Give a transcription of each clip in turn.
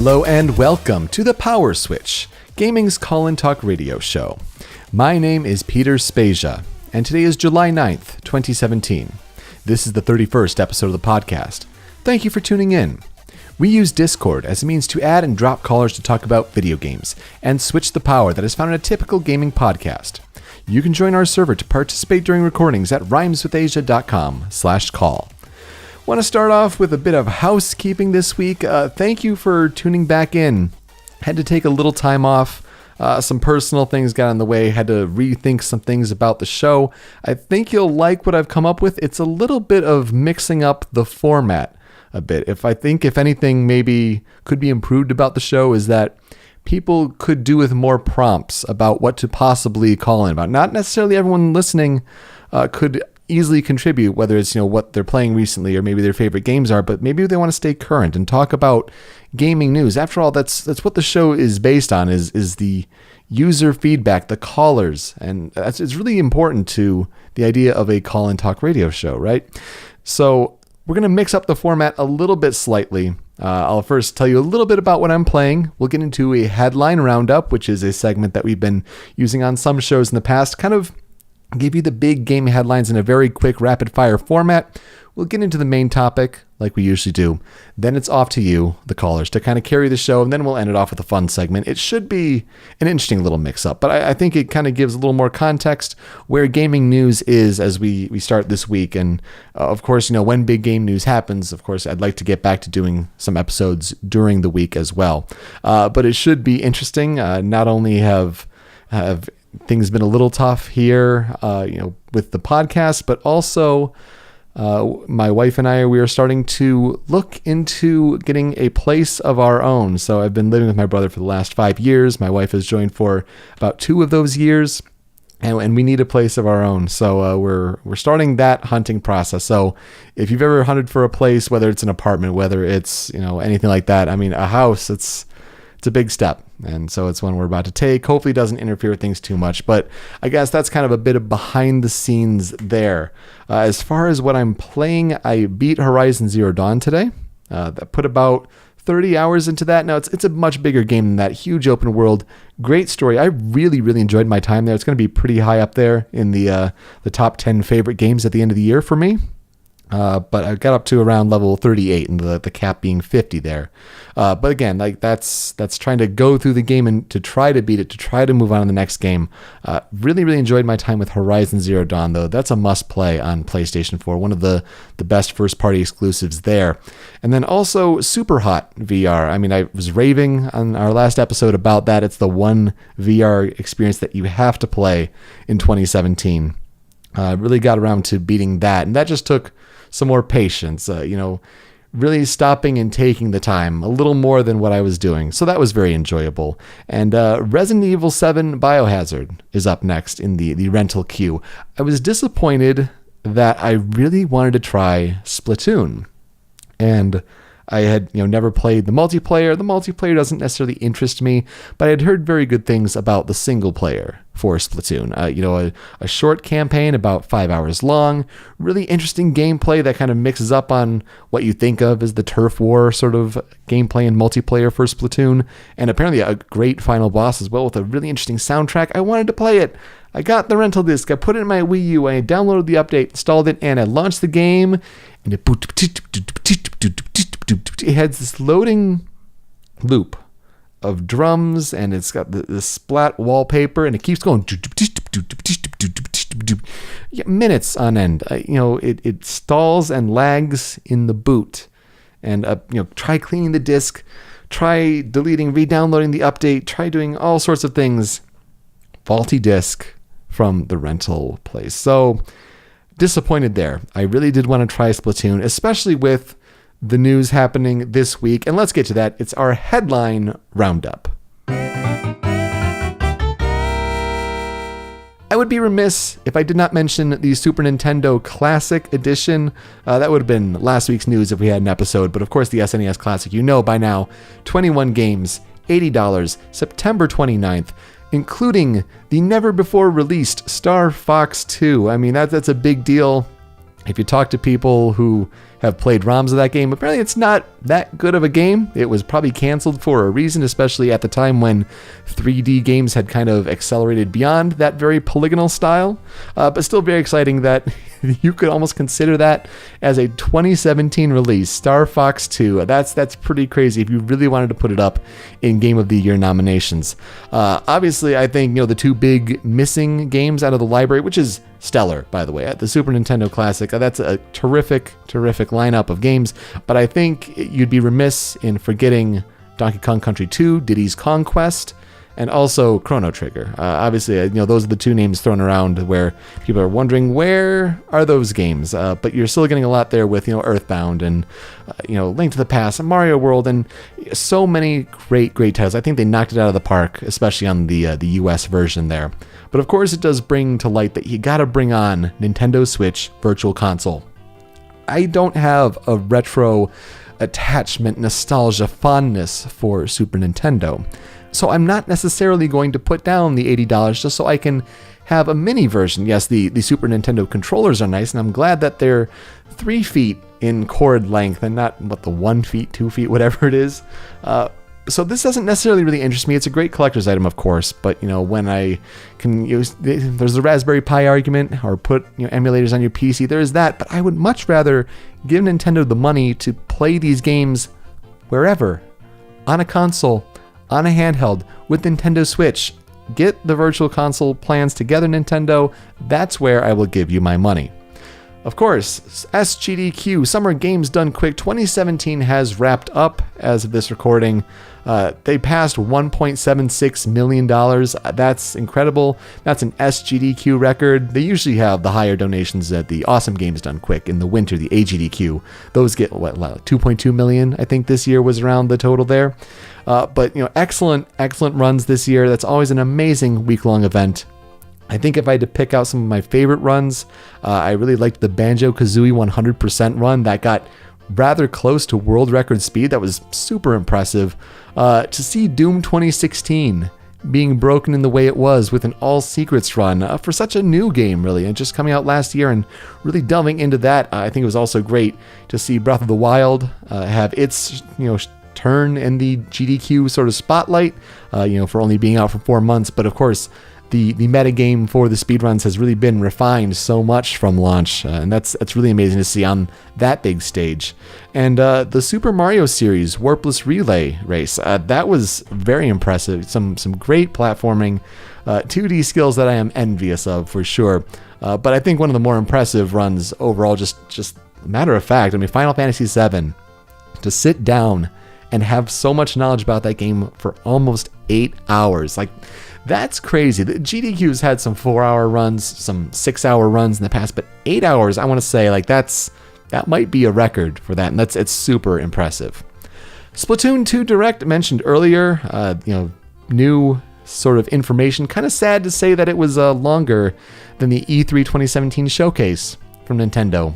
Hello and welcome to the Power Switch, gaming's call and talk radio show. My name is Peter Spezia, and today is July 9th, 2017. This is the 31st episode of the podcast. Thank you for tuning in. We use Discord as a means to add and drop callers to talk about video games, and switch the power that is found in a typical gaming podcast. You can join our server to participate during recordings at rhymeswithasia.com/call. Want to start off with a bit of housekeeping this week. Thank you for tuning back in. Had to take a little time off. Some personal things got in the way. Had to rethink some things about the show. I think you'll like what I've come up with. It's a little bit of mixing up the format a bit. If anything maybe could be improved about the show is that people could do with more prompts about what to possibly call in about. Not necessarily everyone listening could easily contribute, whether it's what they're playing recently or maybe their favorite games are, but maybe they want to stay current and talk about gaming news. After all, that's what the show is based on, is the user feedback, the callers, and it's really important to the idea of a call and talk radio show, right? So we're going to mix up the format a little bit slightly. I'll first tell you a little bit about what I'm playing. We'll get into a headline roundup, which is a segment that we've been using on some shows in the past, kind of give you the big game headlines in a very quick rapid fire format. We'll get into the main topic like we usually do. Then it's off to you, the callers, to kind of carry the show, and then we'll end it off with a fun segment. It should be an interesting little mix-up, but I think it kind of gives a little more context where gaming news is as we start this week. And of course, when big game news happens, of course, I'd like to get back to doing some episodes during the week as well. But it should be interesting. Not only have things been a little tough here, with the podcast, but also my wife and we are starting to look into getting a place of our own. So I've been living with my brother for the last 5 years. My wife has joined for about 2 of those years, and we need a place of our own. So we're starting that hunting process. So if you've ever hunted for a place, whether it's an apartment, whether it's anything like that, a house, it's a big step. And so it's one we're about to take. Hopefully it doesn't interfere with things too much, but I guess that's kind of a bit of behind the scenes there. As far as what I'm playing, I beat Horizon Zero Dawn today. That put about 30 hours into that. Now it's a much bigger game than that. Huge open world, great story. I really, really enjoyed my time there. It's going to be pretty high up there in the top 10 favorite games at the end of the year for me. But I got up to around level 38 and the cap being 50 there. But again, that's trying to go through the game and to try to beat it, to try to move on to the next game. Really, really enjoyed my time with Horizon Zero Dawn, though. That's a must play on PlayStation 4. One of the best first party exclusives there. And then also Superhot VR. I was raving on our last episode about that. It's the one VR experience that you have to play in 2017. Really got around to beating that. And that just took some more patience, really stopping and taking the time a little more than what I was doing. So that was very enjoyable. And Resident Evil 7 Biohazard is up next in the rental queue. I was disappointed that I really wanted to try Splatoon. And I had never played the multiplayer. The multiplayer doesn't necessarily interest me, but I had heard very good things about the single player for Splatoon. A short campaign about 5 hours long, really interesting gameplay that kind of mixes up on what you think of as the turf war sort of gameplay and multiplayer for Splatoon, and apparently a great final boss as well with a really interesting soundtrack. I wanted to play it. I got the rental disc, I put it in my Wii U, I downloaded the update, installed it, and I launched the game, and it has this loading loop of drums, and it's got the splat wallpaper, and it keeps going minutes on end. It stalls and lags in the boot, and try cleaning the disk, try deleting, re-downloading the update, try doing all sorts of things. Faulty disk from the rental place. So disappointed there. I really did want to try Splatoon, especially with the news happening this week. And let's get to that. It's our headline roundup. I would be remiss if I did not mention the Super Nintendo Classic Edition. That would have been last week's news if we had an episode. But of course, the SNES Classic, by now, 21 games, $80, September 29th. Including the never-before-released Star Fox 2. That's a big deal. If you talk to people who have played ROMs of that game, apparently it's not that good of a game. It was probably canceled for a reason, especially at the time when 3D games had kind of accelerated beyond that very polygonal style. But still very exciting that you could almost consider that as a 2017 release, Star Fox 2. That's pretty crazy if you really wanted to put it up in Game of the Year nominations. Obviously, I think the two big missing games out of the library, which is stellar, by the way, at the Super Nintendo Classic. That's a terrific lineup of games, but I think you'd be remiss in forgetting Donkey Kong Country 2, Diddy's Kong Quest, and also Chrono Trigger. Obviously, those are the two names thrown around where people are wondering where are those games, but you're still getting a lot there with Earthbound and Link to the Past and Mario World and so many great titles. I think they knocked it out of the park, especially on the US version there. But of course, it does bring to light that you gotta bring on Nintendo Switch Virtual Console. I don't have a retro attachment, nostalgia, fondness for Super Nintendo. So I'm not necessarily going to put down the $80 just so I can have a mini version. Yes, the Super Nintendo controllers are nice, and I'm glad that they're 3 feet in cord length and not, the 1 feet, 2 feet, whatever it is. So this doesn't necessarily really interest me. It's a great collector's item, of course, but when I can use, there's the Raspberry Pi argument, or put emulators on your PC, there is that, but I would much rather give Nintendo the money to play these games wherever, on a console, on a handheld, with Nintendo Switch. Get the Virtual Console plans together, Nintendo. That's where I will give you my money. Of course, SGDQ, Summer Games Done Quick 2017 has wrapped up as of this recording. They passed $1.76 million. That's incredible. That's an SGDQ record. They usually have the higher donations at the Awesome Games Done Quick in the winter, the AGDQ. Those get 2.2 million, I think this year was around the total there. But excellent runs this year. That's always an amazing week-long event. I think if I had to pick out some of my favorite runs, I really liked the Banjo-Kazooie 100% run that got rather close to world record speed. That was super impressive. To see Doom 2016 being broken in the way it was with an all secrets run for such a new game, really, and just coming out last year and really delving into that. I think it was also great to see Breath of the Wild have its turn in the GDQ sort of spotlight, for only being out for 4 months. But of course, the metagame for the speedruns has really been refined so much from launch, and that's really amazing to see on that big stage. And the Super Mario series Warpless Relay Race, that was very impressive. Some great platforming, 2D skills that I am envious of for sure. But I think one of the more impressive runs overall, just matter of fact, Final Fantasy VII, to sit down and have so much knowledge about that game for almost 8 hours. That's crazy. The GDQ's had some 4-hour runs, some 6-hour runs in the past, but 8 hours, I want to say, that might be a record for that, and it's super impressive. Splatoon 2 Direct mentioned earlier, new sort of information. Kind of sad to say that it was longer than the E3 2017 showcase from Nintendo.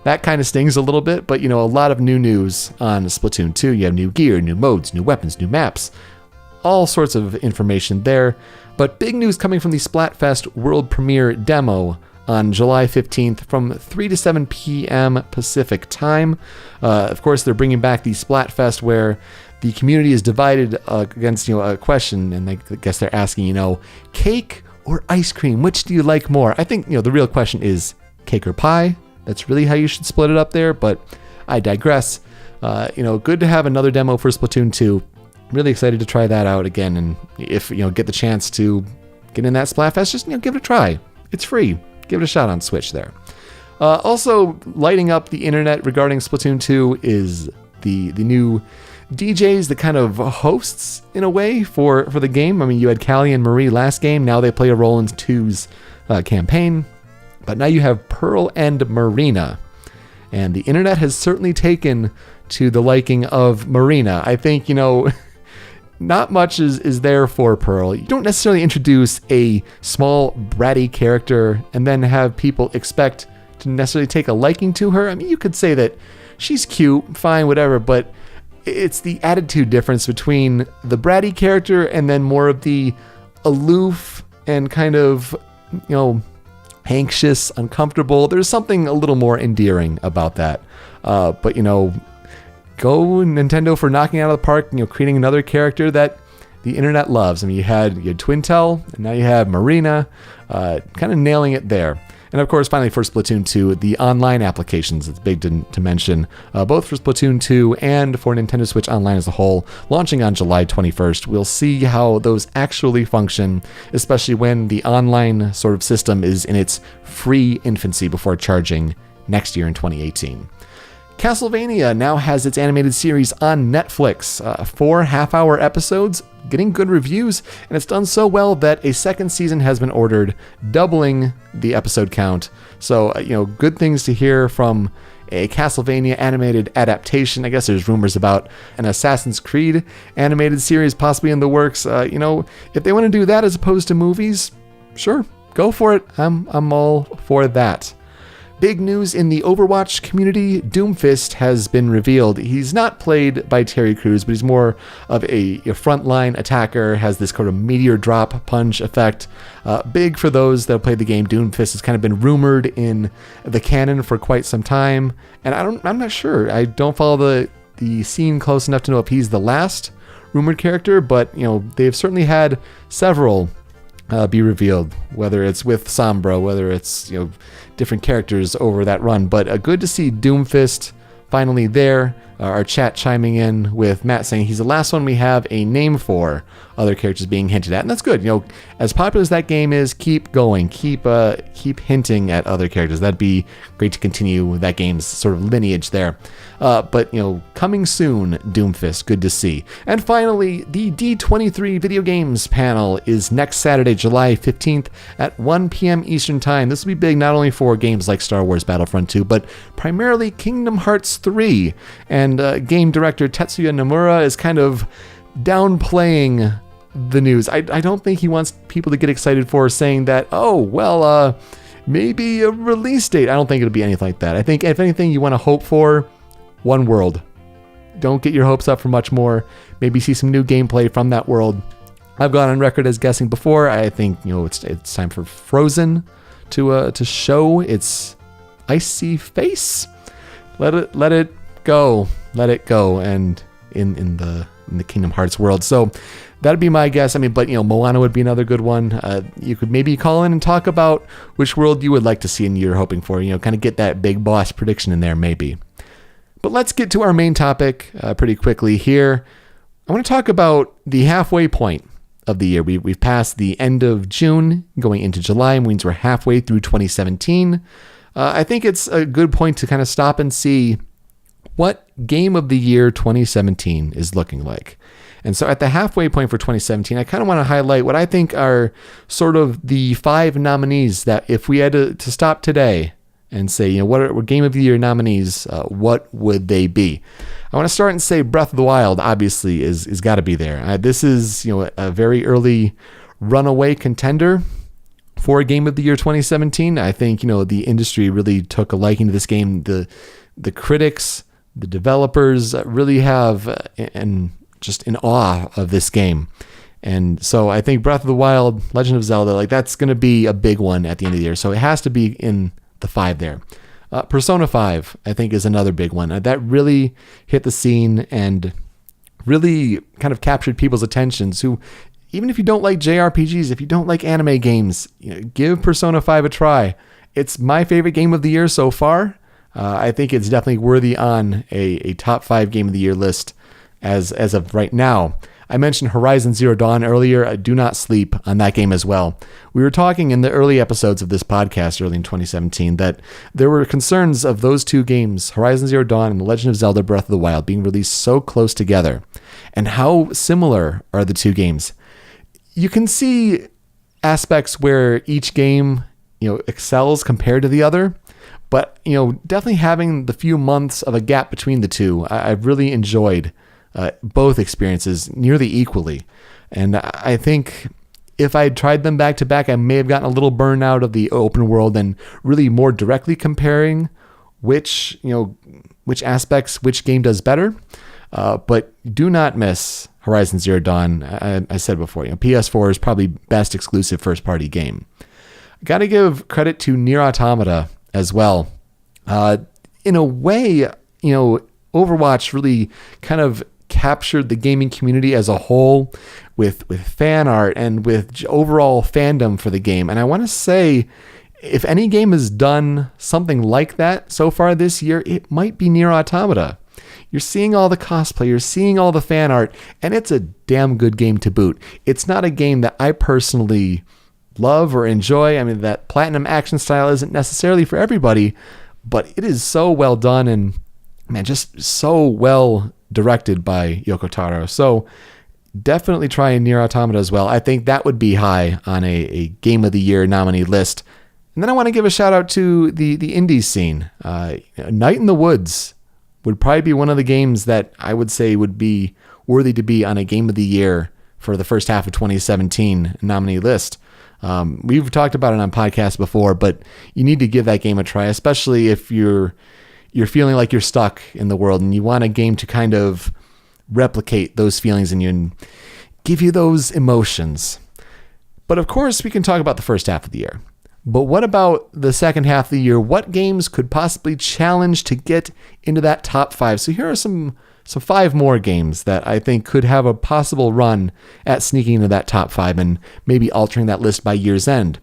That kind of stings a little bit, but a lot of new news on Splatoon 2. You have new gear, new modes, new weapons, new maps. All sorts of information there, but big news coming from the Splatfest World Premiere demo on July 15th from 3 to 7 p.m. Pacific time. Of course, they're bringing back the Splatfest where the community is divided against a question, and I guess they're asking, cake or ice cream, which do you like more? I think the real question is cake or pie. That's really how you should split it up there, but I digress. Good to have another demo for Splatoon 2. Really excited to try that out again, and if get the chance to get in that Splatfest, just give it a try. It's free. Give it a shot on Switch there. Also lighting up the internet regarding Splatoon 2 is the new DJs, the kind of hosts in a way for the game. You had Callie and Marie last game. Now they play a role in 2's campaign, but now you have Pearl and Marina, and the internet has certainly taken to the liking of Marina. I think not much is there for Pearl. You don't necessarily introduce a small, bratty character and then have people expect to necessarily take a liking to her. You could say that she's cute, fine, whatever, but it's the attitude difference between the bratty character and then more of the aloof and kind of, anxious, uncomfortable. There's something a little more endearing about that. But go Nintendo for knocking it out of the park, creating another character that the internet loves. I mean, you had Twintel, and now you have Marina, kind of nailing it there. And of course, finally for Splatoon 2, the online applications, it's big to mention, both for Splatoon 2 and for Nintendo Switch Online as a whole, launching on July 21st. We'll see how those actually function, especially when the online sort of system is in its free infancy before charging next year in 2018. Castlevania now has its animated series on Netflix. 4 half-hour episodes, getting good reviews, and it's done so well that a second season has been ordered, doubling the episode count. So, good things to hear from a Castlevania animated adaptation. I guess there's rumors about an Assassin's Creed animated series possibly in the works. If they want to do that as opposed to movies, sure, go for it. I'm all for that. Big news in the Overwatch community, Doomfist has been revealed. He's not played by Terry Crews, but he's more of a frontline attacker, has this kind of meteor drop punch effect. Big for those that play the game. Doomfist has kind of been rumored in the canon for quite some time, and I'm not sure. I don't follow the scene close enough to know if he's the last rumored character, but they've certainly had several be revealed, whether it's with Sombra, whether it's different characters over that run. But good to see Doomfist finally there. Our chat chiming in with Matt saying he's the last one we have a name for, other characters being hinted at, and that's good. As popular as that game is, keep going, keep hinting at other characters. That'd be great to continue that game's sort of lineage there. But coming soon, Doomfist, good to see. And finally, the D23 Video Games panel is next Saturday, July 15th at 1 p.m. Eastern Time. This will be big not only for games like Star Wars Battlefront 2, but primarily Kingdom Hearts 3. And game director Tetsuya Nomura is kind of downplaying the news. I don't think he wants people to get excited for saying that, maybe a release date. I don't think it'll be anything like that. I think if anything, you want to hope for one world. Don't get your hopes up for much more. Maybe see some new gameplay from that world. I've gone on record as guessing before. I think it's time for Frozen to show its icy face. Let it go. Let it go. And in the Kingdom Hearts world. So that'd be my guess. But Moana would be another good one. You could maybe call in and talk about which world you would like to see and you're hoping for. Kind of get that big boss prediction in there, maybe. But let's get to our main topic pretty quickly here. I want to talk about the halfway point of the year. We've passed the end of June, going into July, means we're halfway through 2017. I think it's a good point to kind of stop and see what game of the year 2017 is looking like. And so at the halfway point for 2017, I kind of want to highlight what I think are sort of the 5 nominees that if we had to stop today and say, what are game of the year nominees, what would they be? I want to start and say Breath of the Wild obviously is got to be there. This is a very early runaway contender for game of the year 2017. I think the industry really took a liking to this game. The critics, the developers really have and just in awe of this game. And so I think Breath of the Wild, Legend of Zelda, that's going to be a big one at the end of the year. So it has to be in the 5 there. Persona 5, I think, is another big one. That really hit the scene and really kind of captured people's attentions who, even if you don't like JRPGs, if you don't like anime games, give Persona 5 a try. It's my favorite game of the year so far. I think it's definitely worthy on a top 5 game of the year list as of right now. I mentioned Horizon Zero Dawn earlier. I do not sleep on that game as well. We were talking in the early episodes of this podcast early in 2017 that there were concerns of those 2 games, Horizon Zero Dawn and The Legend of Zelda Breath of the Wild, being released so close together. And how similar are the 2 games? You can see aspects where each game, excels compared to the other. But, definitely having the few months of a gap between the 2, I've really enjoyed both experiences nearly equally. And I think if I had tried them back to back, I may have gotten a little burned out of the open world and really more directly comparing which aspects, which game does better. But do not miss Horizon Zero Dawn. I said before, PS4 is probably best exclusive first-party game. Got to give credit to Nier Automata as well. In a way, Overwatch really kind of captured the gaming community as a whole with fan art and with overall fandom for the game. And I want to say, if any game has done something like that so far this year, it might be Nier Automata. You're seeing all the cosplay, you're seeing all the fan art, and it's a damn good game to boot. It's not a game that I personally love or enjoy. I mean, that platinum action style isn't necessarily for everybody, but it is so well done and, man, just so well directed by Yoko Taro. So definitely try Nier Automata as well. I think that would be high on a Game of the Year nominee list. And then I want to give a shout out to the indie scene. Night in the Woods would probably be one of the games that I would say would be worthy to be on a Game of the Year for the first half of 2017 nominee list. We've talked about it on podcasts before, but you need to give that game a try, especially if you're feeling like you're stuck in the world and you want a game to kind of replicate those feelings in you and give you those emotions. But of course, we can talk about the first half of the year. But what about the second half of the year? What games could possibly challenge to get into that top 5? So here are some 5 more games that I think could have a possible run at sneaking into that top 5 and maybe altering that list by year's end.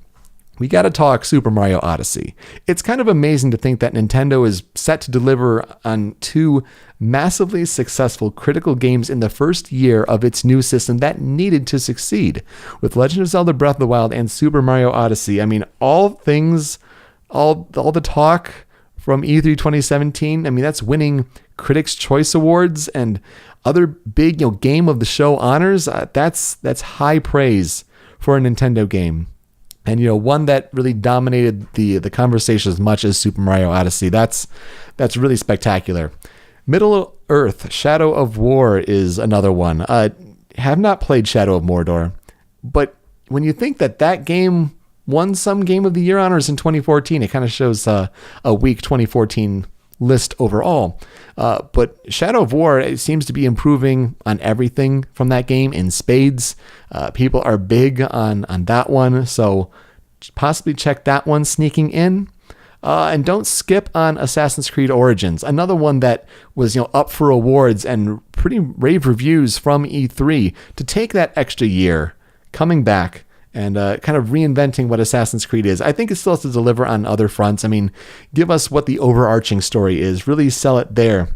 We got to talk Super Mario Odyssey. It's kind of amazing to think that Nintendo is set to deliver on 2 massively successful critical games in the first year of its new system that needed to succeed. With Legend of Zelda Breath of the Wild and Super Mario Odyssey, I mean, all the talk from E3 2017, I mean, that's winning Critics' Choice Awards and other big, game of the show honors. That's high praise for a Nintendo game. And, one that really dominated the conversation as much as Super Mario Odyssey. That's really spectacular. Middle-earth: Shadow of War is another one. Have not played Shadow of Mordor, but when you think that game won some Game of the Year honors in 2014, it kind of shows a weak 2014 list overall. But Shadow of War, it seems to be improving on everything from that game in spades. People are big on that one, so possibly check that one sneaking in. And don't skip on Assassin's Creed Origins, another one that was up for awards and pretty rave reviews from E3 to take that extra year coming back and kind of reinventing what Assassin's Creed is. I think it still has to deliver on other fronts. I mean, give us what the overarching story is, really sell it there.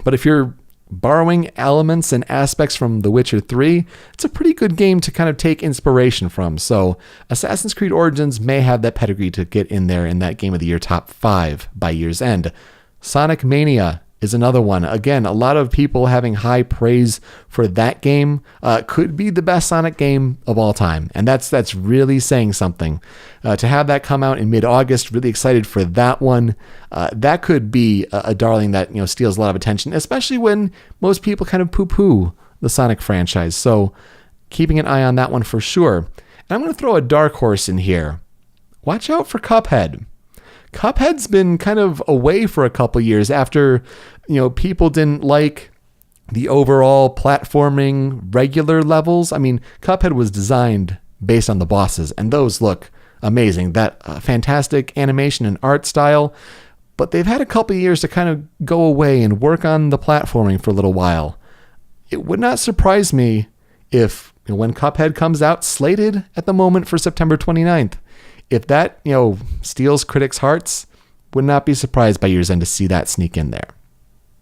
But if you're borrowing elements and aspects from The Witcher 3, it's a pretty good game to kind of take inspiration from. So Assassin's Creed Origins may have that pedigree to get in there in that Game of the Year top 5 by year's end. Sonic Mania is another one. Again, a lot of people having high praise for that game. Could be the best Sonic game of all time. And that's really saying something. To have that come out in mid-August, really excited for that one. That could be a darling that steals a lot of attention, especially when most people kind of poo-poo the Sonic franchise. So keeping an eye on that one for sure. And I'm going to throw a dark horse in here. Watch out for Cuphead. Cuphead's been kind of away for a couple years after, people didn't like the overall platforming regular levels. I mean, Cuphead was designed based on the bosses, and those look amazing. That fantastic animation and art style. But they've had a couple years to kind of go away and work on the platforming for a little while. It would not surprise me if, when Cuphead comes out, slated at the moment for September 29th, if that, steals critics' hearts, would not be surprised by year's end to see that sneak in there.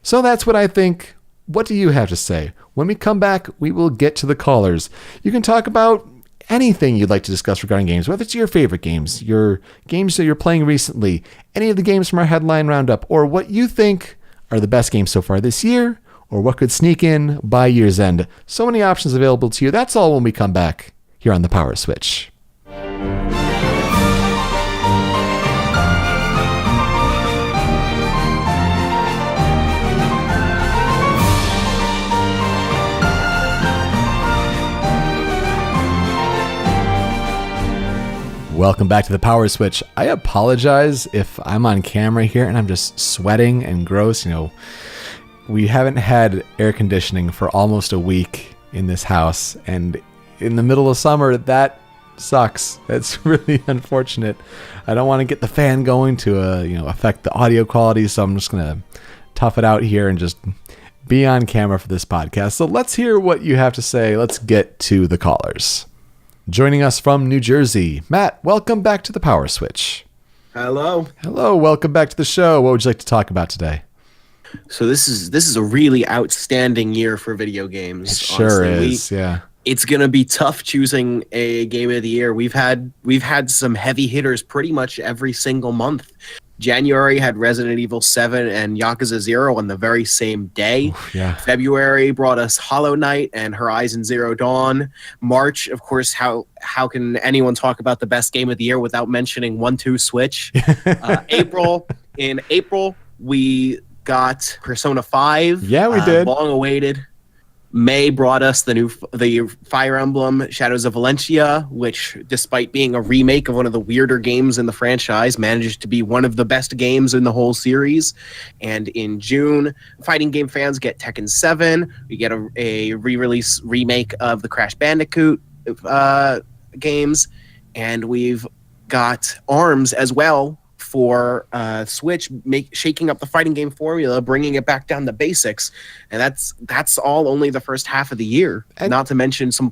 So that's what I think. What do you have to say? When we come back, we will get to the callers. You can talk about anything you'd like to discuss regarding games, whether it's your favorite games, your games that you're playing recently, any of the games from our headline roundup, or what you think are the best games so far this year, or what could sneak in by year's end. So many options available to you. That's all when we come back here on The Power Switch. Welcome back to The Power Switch. I apologize if I'm on camera here and I'm just sweating and gross. We haven't had air conditioning for almost a week in this house, and in the middle of summer, that Sucks. It's really unfortunate. I don't want to get the fan going to affect the audio quality, so I'm just gonna tough it out here and just be on camera for this podcast. So let's hear what you have to say. Let's get to the callers. Joining us from New Jersey, Matt, welcome back to the Power Switch. Hello. Hello, welcome back to the show. What would you like to talk about today? So this is a really outstanding year for video games. It sure honestly. is, yeah. It's gonna be tough choosing a game of the year. We've had some heavy hitters pretty much every single month. January had Resident Evil 7 and Yakuza 0 on the very same day. Oof, yeah. February brought us Hollow Knight and Horizon Zero Dawn. March, of course, how can anyone talk about the best game of the year without mentioning 1-2 Switch? In April, we got Persona 5. Yeah, we did. Long awaited. May brought us the Fire Emblem Shadows of Valencia, which, despite being a remake of one of the weirder games in the franchise, managed to be one of the best games in the whole series. And in June, fighting game fans get Tekken 7. We get a re-release remake of the Crash Bandicoot games, and we've got ARMS as well for Switch, shaking up the fighting game formula, bringing it back down to basics, and that's all only the first half of the year. And not to mention some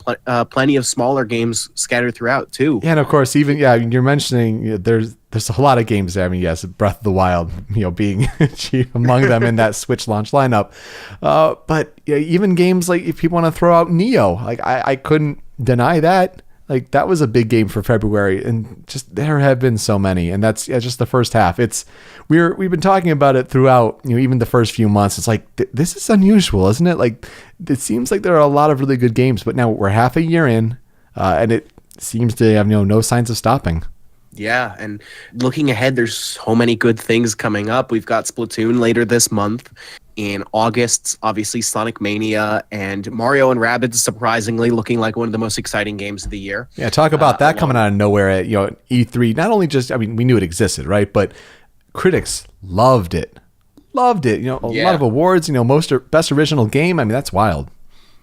plenty of smaller games scattered throughout too. Yeah, and of course, even you're mentioning there's a lot of games there. I mean, yes, Breath of the Wild, being chief among them in that Switch launch lineup. But even games like if people want to throw out Neo, like I couldn't deny that. Like that was a big game for February, and just there have been so many, and that's just the first half. We've been talking about it throughout, even the first few months. It's like this is unusual, isn't it? Like it seems like there are a lot of really good games, but now we're half a year in, and it seems to have no signs of stopping. Yeah, and looking ahead, there's so many good things coming up. We've got Splatoon later this month. In August, obviously Sonic Mania and Mario and Rabbids, surprisingly looking like one of the most exciting games of the year. Yeah, talk about that coming out of nowhere at E3. Not only just, we knew it existed, right? But critics loved it. Loved it. A lot of awards. Best original game. That's wild.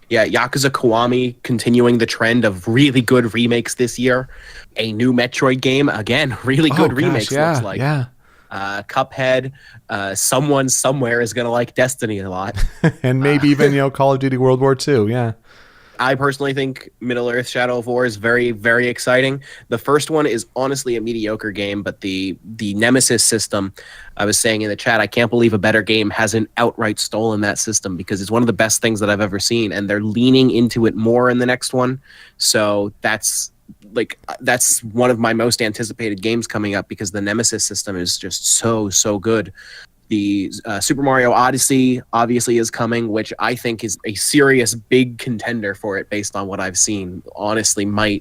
Yeah, Yakuza Kiwami continuing the trend of really good remakes this year. A new Metroid game, again, really good remakes. Looks like. Yeah. Cuphead, someone somewhere is going to like Destiny a lot. And maybe even, Call of Duty World War II, yeah. I personally think Middle-earth Shadow of War is very, very exciting. The first one is honestly a mediocre game, but the Nemesis system, I was saying in the chat, I can't believe a better game hasn't outright stolen that system because it's one of the best things that I've ever seen, and they're leaning into it more in the next one. So that's one of my most anticipated games coming up because the Nemesis system is just so good. The Super Mario Odyssey obviously is coming, which I think is a serious big contender for it based on what I've seen. Honestly, my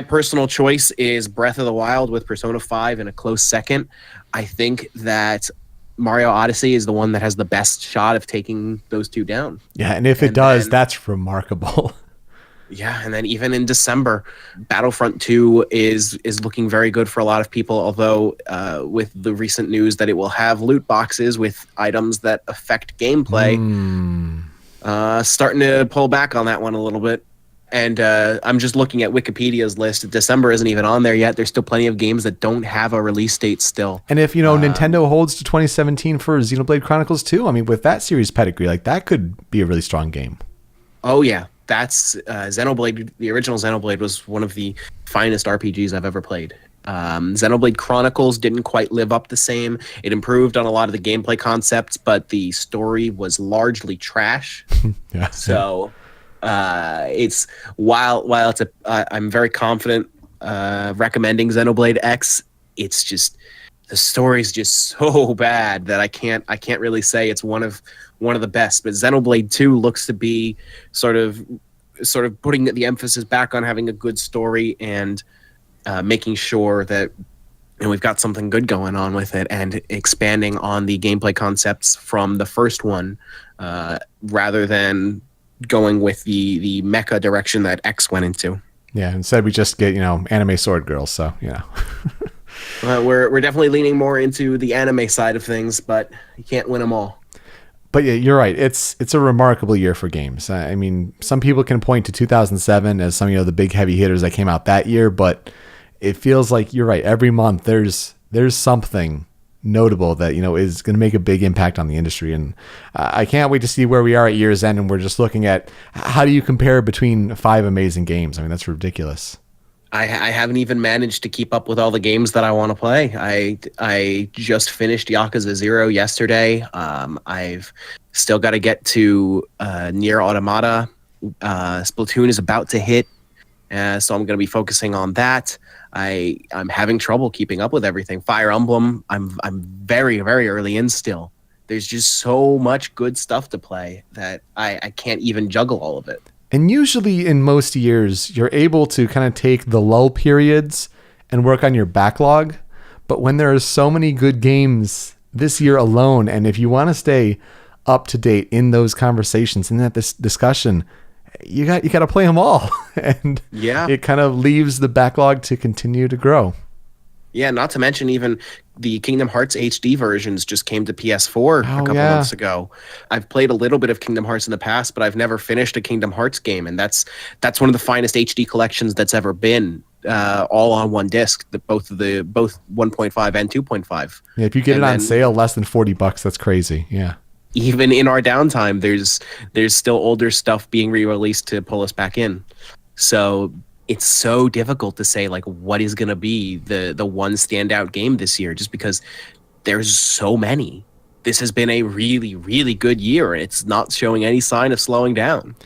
personal choice is Breath of the Wild with Persona 5 in a close second. I think that Mario Odyssey is the one that has the best shot of taking those two down. Yeah, and if it does, that's remarkable. Yeah, and then even in December, Battlefront 2 is looking very good for a lot of people, although with the recent news that it will have loot boxes with items that affect gameplay, starting to pull back on that one a little bit. And I'm just looking at Wikipedia's list. December isn't even on there yet. There's still plenty of games that don't have a release date still. And if, Nintendo holds to 2017 for Xenoblade Chronicles 2, with that series pedigree, that could be a really strong game. Oh, yeah. That's Xenoblade. The original Xenoblade was one of the finest RPGs I've ever played. Xenoblade Chronicles didn't quite live up the same. It improved on a lot of the gameplay concepts, but the story was largely trash. Yeah. So it's while it's I'm very confident recommending Xenoblade X. It's just the story's just so bad that I can't really say it's one of the best. But Xenoblade 2 looks to be sort of putting the emphasis back on having a good story and making sure that we've got something good going on with it and expanding on the gameplay concepts from the first one rather than going with the mecha direction that X went into. Yeah, instead we just get, anime sword girls, so, We're definitely leaning more into the anime side of things, but you can't win them all. But yeah, you're right. It's a remarkable year for games. I mean, some people can point to 2007 as some, the big heavy hitters that came out that year, but it feels like you're right. Every month there's something notable that, is going to make a big impact on the industry. And I can't wait to see where we are at year's end. And we're just looking at how do you compare between 5 amazing games? I mean, that's ridiculous. I haven't even managed to keep up with all the games that I want to play. I just finished Yakuza 0 yesterday. I've still got to get to Nier Automata. Splatoon is about to hit, so I'm going to be focusing on that. I'm having trouble keeping up with everything. Fire Emblem, I'm very, very early in still. There's just so much good stuff to play that I can't even juggle all of it. And usually in most years, you're able to kind of take the lull periods and work on your backlog. But when there are so many good games this year alone, and if you want to stay up to date in those conversations, in that this discussion, you got to play them all. And yeah, it kind of leaves the backlog to continue to grow. Yeah, not to mention even the Kingdom Hearts HD versions just came to PS4 a couple months ago. I've played a little bit of Kingdom Hearts in the past, but I've never finished a Kingdom Hearts game, and that's one of the finest HD collections that's ever been, all on one disc, both 1.5 and 2.5. Yeah, if you get it on sale less than $40, that's crazy. Yeah. Even in our downtime, there's still older stuff being re-released to pull us back in. So it's so difficult to say like what is going to be the one standout game this year, just because there's so many. This has been a really, really good year, and it's not showing any sign of slowing down.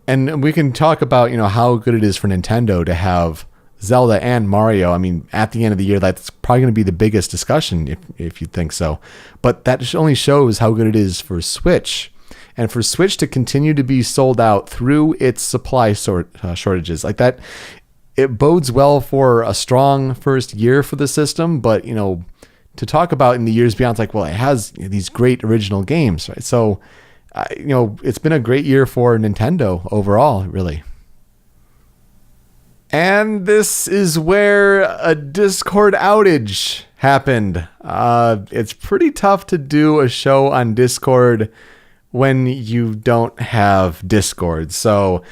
And we can talk about, how good it is for Nintendo to have Zelda and Mario. I mean, at the end of the year, that's probably going to be the biggest discussion if you think so. But that only shows how good it is for Switch. And for Switch to continue to be sold out through its supply shortages like that, it bodes well for a strong first year for the system. But, to talk about in the years beyond, it's like, well, it has these great original games, right? So, it's been a great year for Nintendo overall, really. And this is where a Discord outage happened. It's pretty tough to do a show on Discord when you don't have Discord. So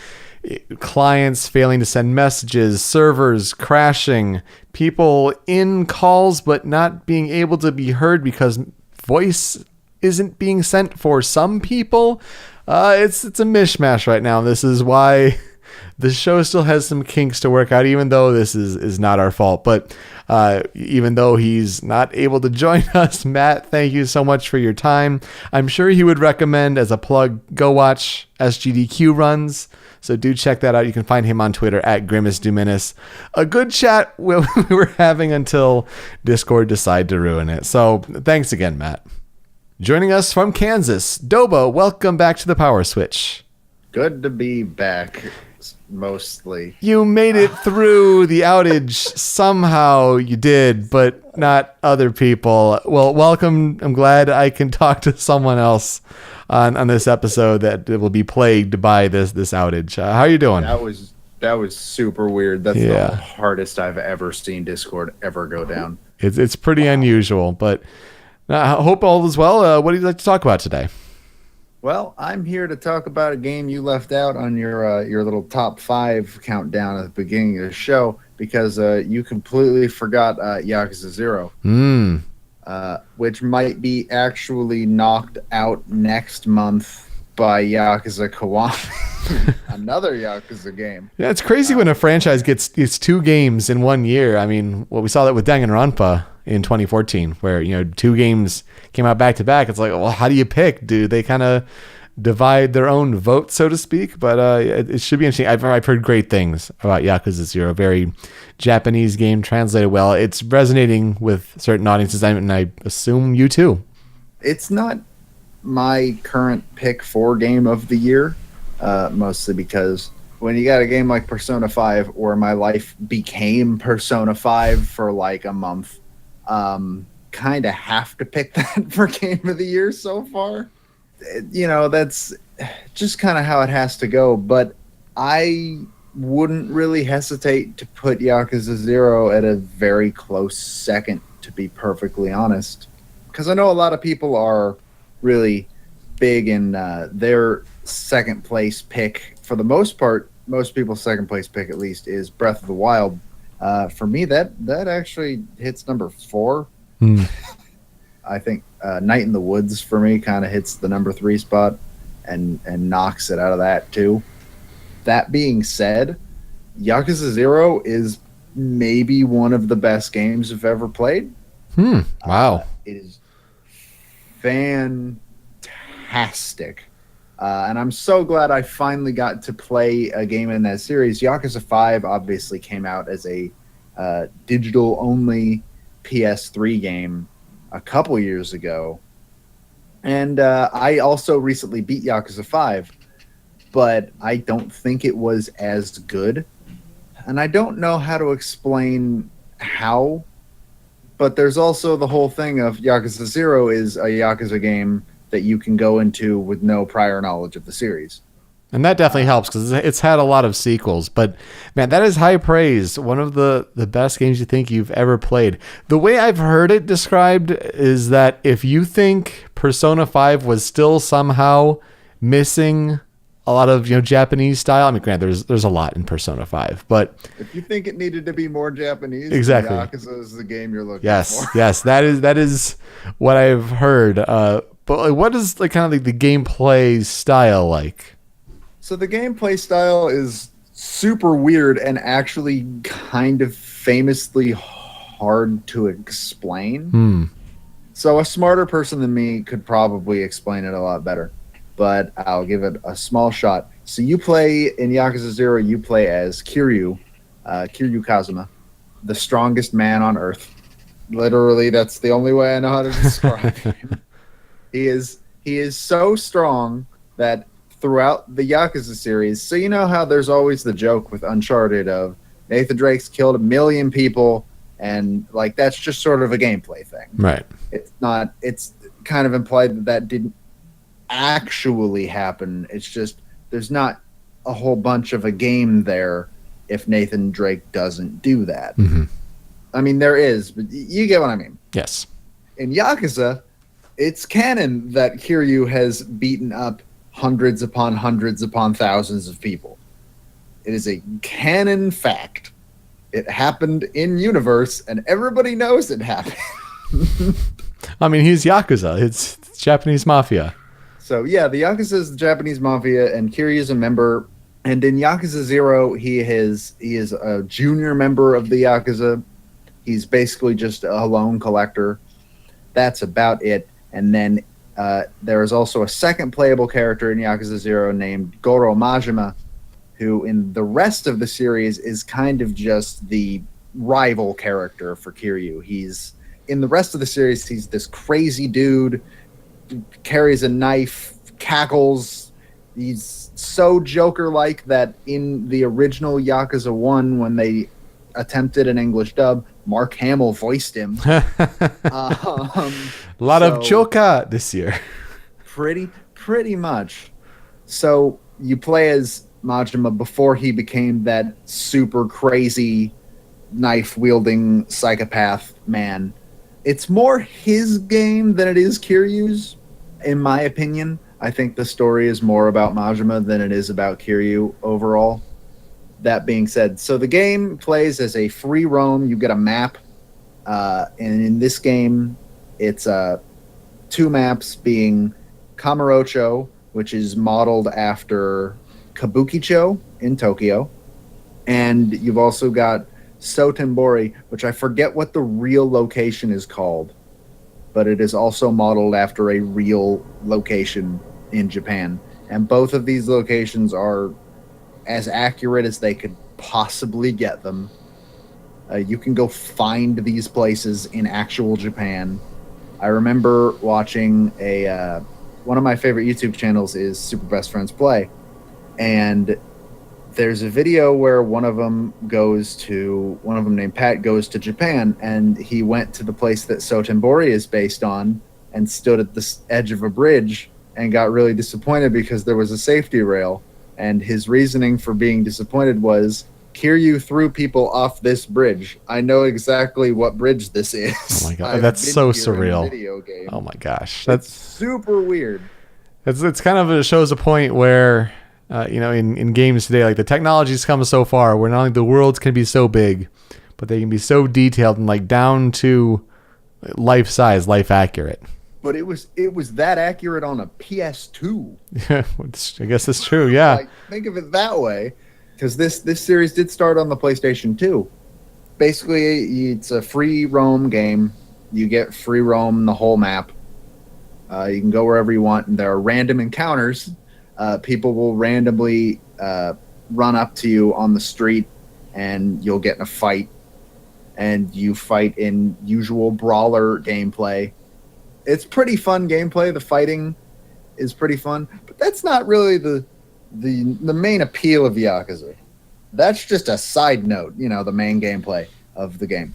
clients failing to send messages, servers crashing, people in calls but not being able to be heard because voice isn't being sent for some people. It's a mishmash right now. This is why the show still has some kinks to work out, even though this is not our fault. But even though he's not able to join us, Matt, thank you so much for your time. I'm sure he would recommend, as a plug, go watch SGDQ runs. So do check that out. You can find him on Twitter at Grimace Duminis. A good chat we were having until Discord decided to ruin it. So thanks again, Matt. Joining us from Kansas, Dobo, welcome back to the Power Switch. Good to be back, mostly. You made it through the outage. Somehow you did, but not other people. Well, welcome. I'm glad I can talk to someone else on this episode that will be plagued by this outage. How are you doing? That was super weird. That's the hardest I've ever seen Discord ever go down. It's pretty unusual, but I hope all is well. What do you like to talk about today? Well, I'm here to talk about a game you left out on your little top 5 countdown at the beginning of the show because you completely forgot Yakuza 0, which might be actually knocked out next month by Yakuza Kiwami, another Yakuza game. Yeah, it's crazy when a franchise gets 2 games in 1 year. I mean, we saw that with Danganronpa in 2014, where 2 games came out back to back. It's like, well, how do you pick? Do they kind of divide their own vote, so to speak? But it should be interesting. I've heard great things about Yakuza 0. Very Japanese game, translated well. It's resonating with certain audiences, and I assume you too. It's not my current pick for game of the year, mostly because when you got a game like Persona 5, where my life became Persona 5 for like a month, kind of have to pick that for game of the year so far. That's just kind of how it has to go. But I wouldn't really hesitate to put Yakuza 0 at a very close second, to be perfectly honest. Because I know a lot of people are really big in their second place pick. For the most part, most people's second place pick at least is Breath of the Wild. For me, that actually hits number 4. I think Night in the Woods for me kind of hits the number 3 spot and knocks it out of that too. That being said, Yakuza 0 is maybe one of the best games I've ever played. Wow. It is fantastic. And I'm so glad I finally got to play a game in that series. Yakuza 5 obviously came out as a digital-only PS3 game a couple years ago. And I also recently beat Yakuza 5, but I don't think it was as good. And I don't know how to explain how, but there's also the whole thing of Yakuza 0 is a Yakuza game that you can go into with no prior knowledge of the series. And that definitely helps because it's had a lot of sequels. But, man, that is high praise. One of the best games you think you've ever played. The way I've heard it described is that if you think Persona 5 was still somehow missing a lot of Japanese style. I mean, granted, there's a lot in Persona 5, but if you think it needed to be more Japanese, exactly, Yakuza is the game you're looking for. Yes, that is what I've heard. But what is kind of the gameplay style like? So the gameplay style is super weird and actually kind of famously hard to explain. So a smarter person than me could probably explain it a lot better. But I'll give it a small shot. So you play in Yakuza 0, you play as Kiryu Kazuma, the strongest man on Earth. Literally, that's the only way I know how to describe him. He is so strong that throughout the Yakuza series, so you know how there's always the joke with Uncharted of Nathan Drake's killed 1 million people, and like that's just sort of a gameplay thing. Right. It's kind of implied that didn't actually happen. It's just there's not a whole bunch of a game there if Nathan Drake doesn't do that. I mean, there is, but you get what I mean. Yes. In Yakuza, it's canon that Kiryu has beaten up hundreds upon thousands of people. It is a canon fact. It happened in universe, and everybody knows it happened. I mean, he's Yakuza. It's Japanese mafia. So yeah, the Yakuza is the Japanese mafia, and Kiryu is a member. And in Yakuza 0, he is a junior member of the Yakuza. He's basically just a lone collector. That's about it. And then there is also a second playable character in Yakuza 0 named Goro Majima, who in the rest of the series is kind of just the rival character for Kiryu. In the rest of the series, he's this crazy dude, carries a knife, cackles. He's so Joker-like that in the original Yakuza 1, when they attempted an English dub, Mark Hamill voiced him. A lot of Joker this year. Pretty much. So you play as Majima before he became that super crazy knife-wielding psychopath man. It's more his game than it is Kiryu's, in my opinion. I think the story is more about Majima than it is about Kiryu overall. That being said, so the game plays as a free roam. You get a map, and in this game, it's 2 maps being Kamurocho, which is modeled after Kabukicho in Tokyo, and you've also got Sotenbori, which I forget what the real location is called, but it is also modeled after a real location in Japan. And both of these locations are as accurate as they could possibly get them. You can go find these places in actual Japan. I remember watching one of my favorite YouTube channels is Super Best Friends Play, and there's a video where one of them named Pat goes to Japan, and he went to the place that Sotenbori is based on and stood at the edge of a bridge and got really disappointed because there was a safety rail. And his reasoning for being disappointed was, Kiryu threw people off this bridge. I know exactly what bridge this is. Oh my god, that's so surreal. Video game. Oh my gosh, that's super weird. It's kind of shows a point where, in games today, like the technology's come so far where not only the worlds can be so big, but they can be so detailed and like down to life size, life accurate. But it was that accurate on a PS2. I guess that's true. Yeah. Like, think of it that way, because this series did start on the PlayStation 2. Basically, it's a free roam game. You get free roam the whole map. You can go wherever you want, and there are random encounters. People will randomly run up to you on the street, and you'll get in a fight. And you fight in usual brawler gameplay. It's pretty fun gameplay. The fighting is pretty fun, but that's not really the main appeal of Yakuza. That's just a side note, the main gameplay of the game.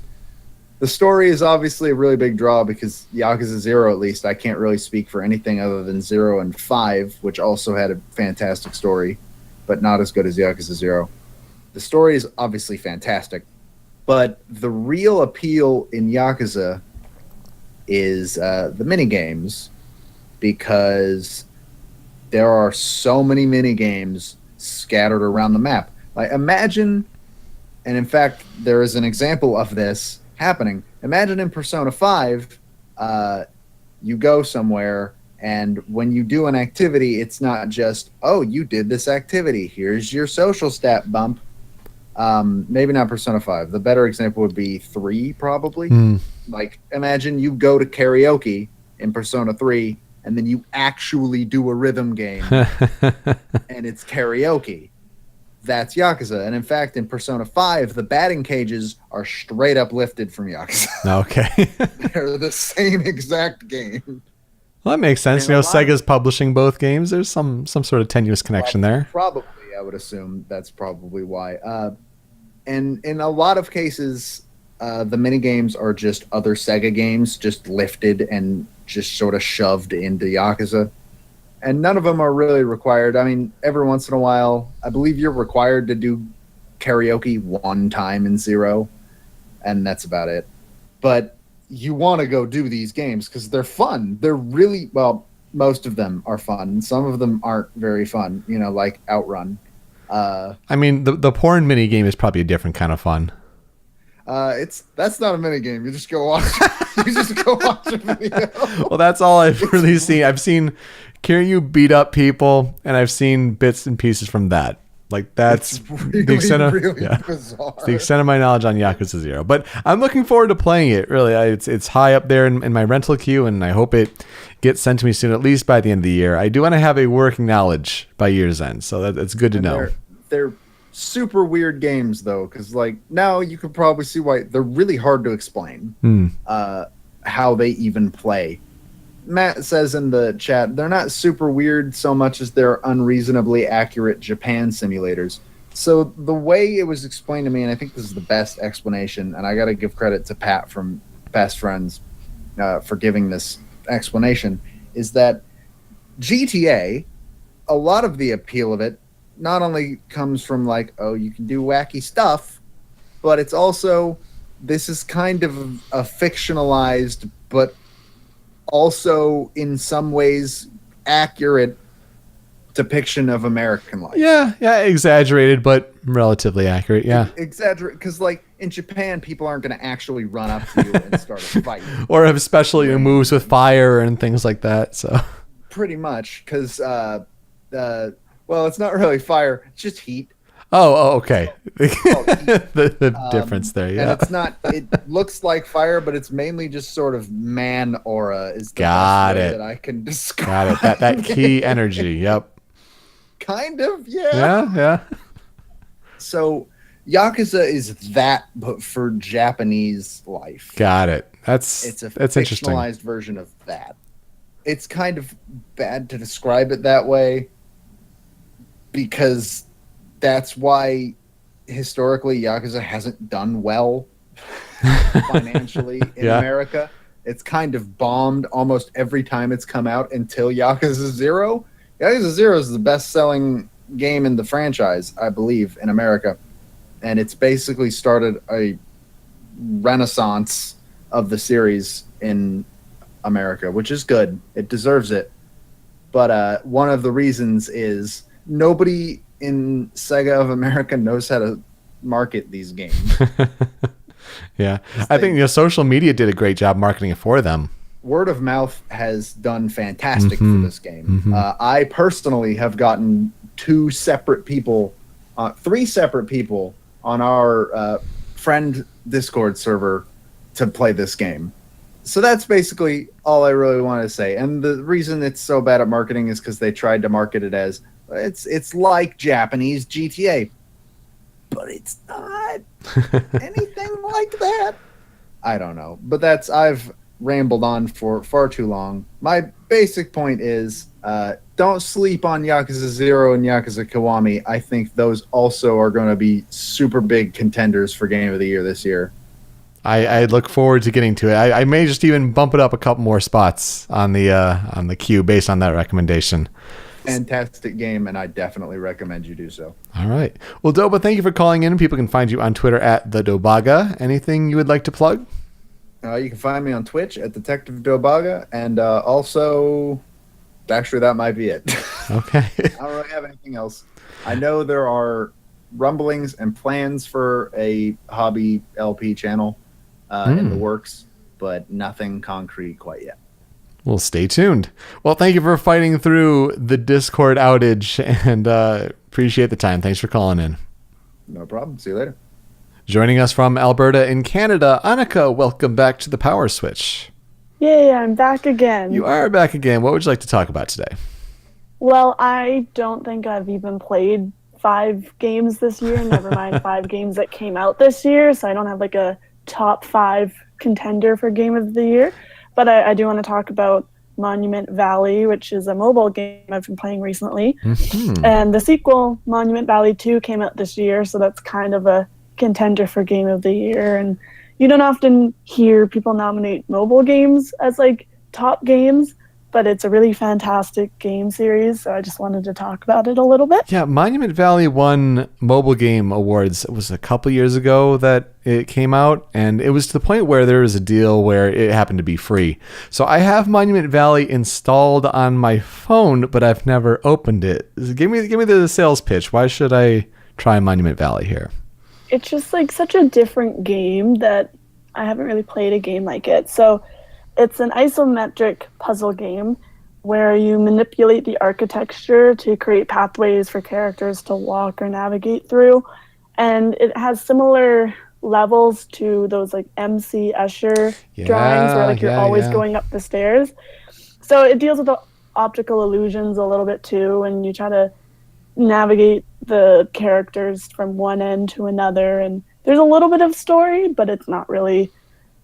The story is obviously a really big draw because Yakuza 0, at least, I can't really speak for anything other than 0 and 5, which also had a fantastic story, but not as good as Yakuza 0. The story is obviously fantastic, but the real appeal in Yakuza is the minigames, because there are so many minigames scattered around the map. Like, imagine, and in fact, there is an example of this happening. Imagine in Persona 5, you go somewhere, and when you do an activity, it's not just, oh, you did this activity, here's your social stat bump. Maybe not Persona 5. The better example would be 3, probably. Like, imagine you go to karaoke in Persona 3, and then you actually do a rhythm game, and it's karaoke. That's Yakuza. And in fact, in Persona 5, the batting cages are straight up lifted from Yakuza. Okay. They're the same exact game. Well, that makes sense. Sega's publishing both games. There's some sort of tenuous connection there. Probably, I would assume that's probably why. And in a lot of cases, the minigames are just other Sega games, just lifted and just sort of shoved into Yakuza. And none of them are really required. I mean, every once in a while, I believe you're required to do karaoke one time in 0, and that's about it. But you want to go do these games because they're fun. They're really, well, most of them are fun. Some of them aren't very fun, like Outrun. I mean, the porn mini game is probably a different kind of fun. That's not a mini game. You just go watch. You just go watch a video. Well, that's all I've really seen. I've seen Kiryu beat up people, and I've seen bits and pieces from that. Like, that's really, the extent of bizarre. It's the extent of my knowledge on Yakuza 0. But I'm looking forward to playing it. Really, it's high up there in my rental queue, and I hope it gets sent to me soon, at least by the end of the year. I do want to have a working knowledge by year's end, so that's good to know. They're super weird games, though, because now you can probably see why they're really hard to explain how they even play. Matt says in the chat, they're not super weird so much as they're unreasonably accurate Japan simulators. So the way it was explained to me, and I think this is the best explanation, and I got to give credit to Pat from Best Friends for giving this explanation, is that GTA, a lot of the appeal of it not only comes from you can do wacky stuff, but it's also, this is kind of a fictionalized, but also in some ways accurate depiction of American life. Yeah, exaggerated, but relatively accurate, yeah. Exaggerate, because in Japan, people aren't going to actually run up to you and start a fight. Or have special moves with fire and things like that, so. Pretty much, because, it's not really fire, it's just heat. Oh, okay. the difference there, yeah. And it's not, it looks like fire, but it's mainly just sort of man aura is the Got best way it. that I can describe. Got it. That key energy, yep. Kind of, yeah. Yeah. So Yakuza is that, but for Japanese life. Got it. It's a that's interesting. fictionalized version of that. It's kind of bad to describe it that way, because that's why historically Yakuza hasn't done well financially in America. It's kind of bombed almost every time it's come out until Yakuza 0. Yakuza 0 is the best-selling game in the franchise, I believe, in America. And it's basically started a renaissance of the series in America, which is good. It deserves it. But one of the reasons is nobody in Sega of America knows how to market these games. Yeah. I think social media did a great job marketing it for them. Word of mouth has done fantastic for this game. I personally have gotten three separate people on our friend Discord server to play this game. So that's basically all I really want to say. And the reason it's so bad at marketing is because they tried to market it as it's like Japanese GTA, but it's not anything like that. I don't know, but I've rambled on for far too long. My basic point is don't sleep on Yakuza 0 and Yakuza Kiwami. I think those also are going to be super big contenders for Game of the Year this year. I look forward to getting to it. I may just even bump it up a couple more spots on the queue based on that recommendation. Fantastic game, and I definitely recommend you do so. All right. Well, Doba, thank you for calling in. People can find you on Twitter at the Dobaga. Anything you would like to plug? You can find me on Twitch at Detective Dobaga, and also, actually, that might be it. Okay. I don't really have anything else. I know there are rumblings and plans for a hobby LP channel in the works, but nothing concrete quite yet. Well, stay tuned. Well, thank you for fighting through the Discord outage, and appreciate the time. Thanks for calling in. No problem. See you later. Joining us from Alberta in Canada, Annika, welcome back to the Power Switch. Yay, I'm back again. You are back again. What would you like to talk about today? Well, I don't think I've even played 5 games this year, never mind 5 games that came out this year, so I don't have like a top 5 contender for Game of the Year. But I do want to talk about Monument Valley, which is a mobile game I've been playing recently. Mm-hmm. And the sequel, Monument Valley 2, came out this year, so that's kind of a contender for Game of the Year. And you don't often hear people nominate mobile games as like top games, but it's a really fantastic game series, so I just wanted to talk about it a little bit. Yeah, Monument Valley won Mobile Game Awards. It was a couple years ago that it came out, and it was to the point where there was a deal where it happened to be free. So I have Monument Valley installed on my phone, but I've never opened it. Give me the sales pitch. Why should I try Monument Valley here? It's just like such a different game that I haven't really played a game like it. So it's an isometric puzzle game where you manipulate the architecture to create pathways for characters to walk or navigate through. And it has similar levels to those like MC Escher drawings where like you're always going up the stairs. So it deals with the optical illusions a little bit too, and you try to navigate the characters from one end to another. And there's a little bit of story, but it's not really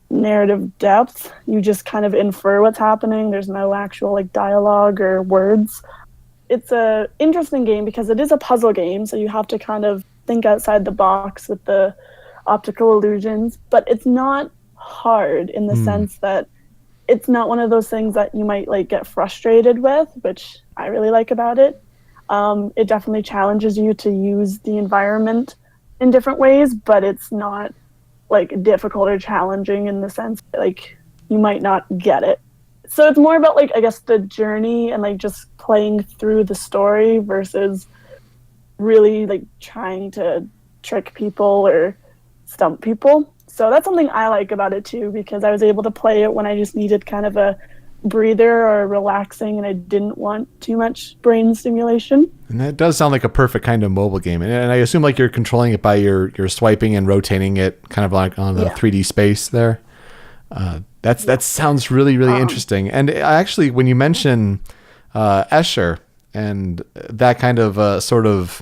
narrative depth. You just kind of infer what's happening. There's no actual like dialogue or words. It's a interesting game because it is a puzzle game, so you have to kind of think outside the box with the optical illusions, but it's not hard in the sense that it's not one of those things that you might like get frustrated with, which I really like about it. It definitely challenges you to use the environment in different ways, but it's not like difficult or challenging in the sense that, like, you might not get it. So it's more about like, I guess, the journey and like just playing through the story versus really like trying to trick people or stump people. So that's something I like about it too, because I was able to play it when I just needed kind of a breather or relaxing and I didn't want too much brain stimulation. And that does sound like a perfect kind of mobile game. And I assume like you're controlling it by your swiping and rotating it kind of like on the 3D space there. That sounds really, really interesting. And actually, when you mention Escher and that kind of sort of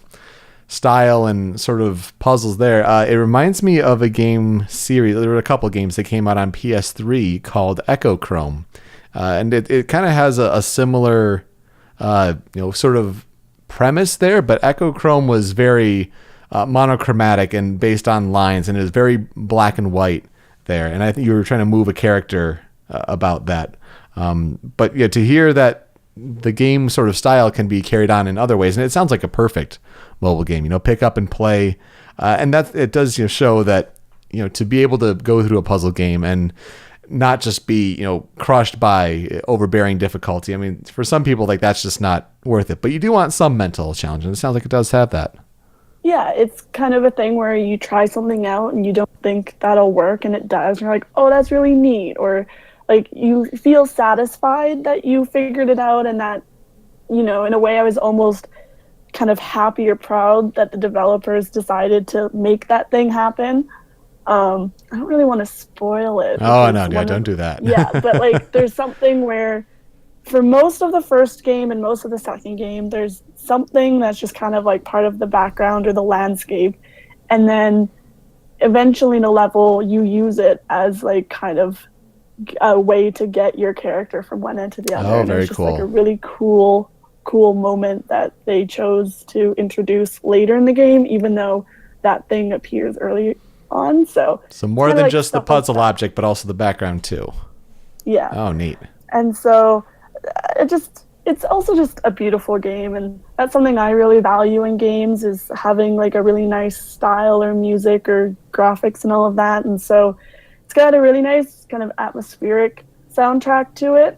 style and sort of puzzles there, it reminds me of a game series. There were a couple of games that came out on PS3 called Echochrome. And it kind of has a similar, sort of premise there, but Echochrome was very monochromatic and based on lines, and it was very black and white there. And I think you were trying to move a character about that. But yeah, to hear that the game sort of style can be carried on in other ways, and it sounds like a perfect mobile game. Pick up and play, and that it does show that to be able to go through a puzzle game and not just be, crushed by overbearing difficulty. I mean, for some people, like that's just not worth it. But you do want some mental challenge, and it sounds like it does have that. Yeah, it's kind of a thing where you try something out and you don't think that'll work, and it does. And you're like, oh, that's really neat. Or like you feel satisfied that you figured it out, and that, in a way I was almost kind of happy or proud that the developers decided to make that thing happen. I don't really want to spoil it. Oh, no, don't do that. Yeah, but like there's something where for most of the first game and most of the second game, there's something that's just kind of like part of the background or the landscape. And then eventually in a level, you use it as like kind of a way to get your character from one end to the other. Oh, and very it's just cool. Like a really cool moment that they chose to introduce later in the game, even though that thing appears early on. So more than like just the stuff like puzzle that. object, but also the background too. Yeah. Oh, neat. And so it's also just a beautiful game, and that's something I really value in games, is having like a really nice style or music or graphics and all of that. And so it's got a really nice kind of atmospheric soundtrack to it.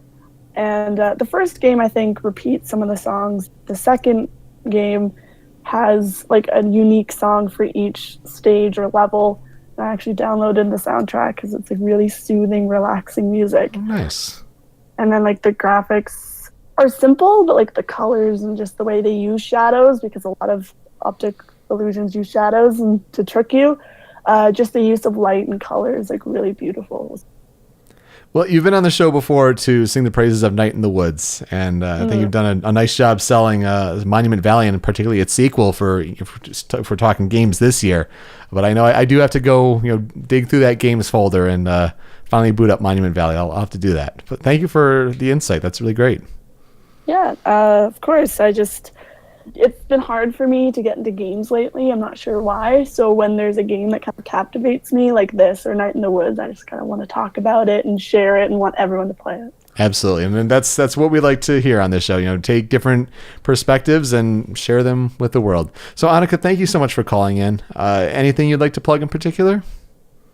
And the first game, I think, repeats some of the songs. The second game has like a unique song for each stage or level. I actually downloaded the soundtrack because it's like really soothing, relaxing music. Oh, nice. And then like the graphics are simple, but like the colors and just the way they use shadows, because a lot of optic illusions use shadows and to trick you. Just the use of light and color is like really beautiful. Well, you've been on the show before to sing the praises of Night in the Woods, and I think you've done a nice job selling Monument Valley, and particularly its sequel for talking games this year. But I know I do have to go, dig through that games folder and finally boot up Monument Valley. I'll have to do that. But thank you for the insight. That's really great. Yeah, of course. It's been hard for me to get into games lately. I'm not sure why. So when there's a game that kind of captivates me like this or Night in the Woods, I just kind of want to talk about it and share it and want everyone to play it. Absolutely. And that's what we like to hear on this show, take different perspectives and share them with the world. So Annika, thank you so much for calling in. Anything you'd like to plug in particular?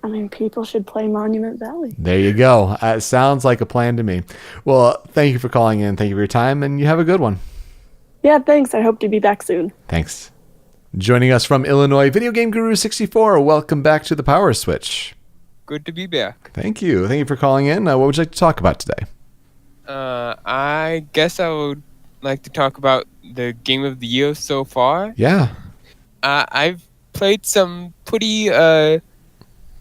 I mean, people should play Monument Valley. There you go. Sounds like a plan to me. Well, thank you for calling in. Thank you for your time, and you have a good one. Yeah, thanks. I hope to be back soon. Thanks. Joining us from Illinois, Video Game Guru 64. Welcome back to the Power Switch. Good to be back. Thank you. Thank you for calling in. What would you like to talk about today? I guess I would like to talk about the game of the year so far. Yeah. I've played some pretty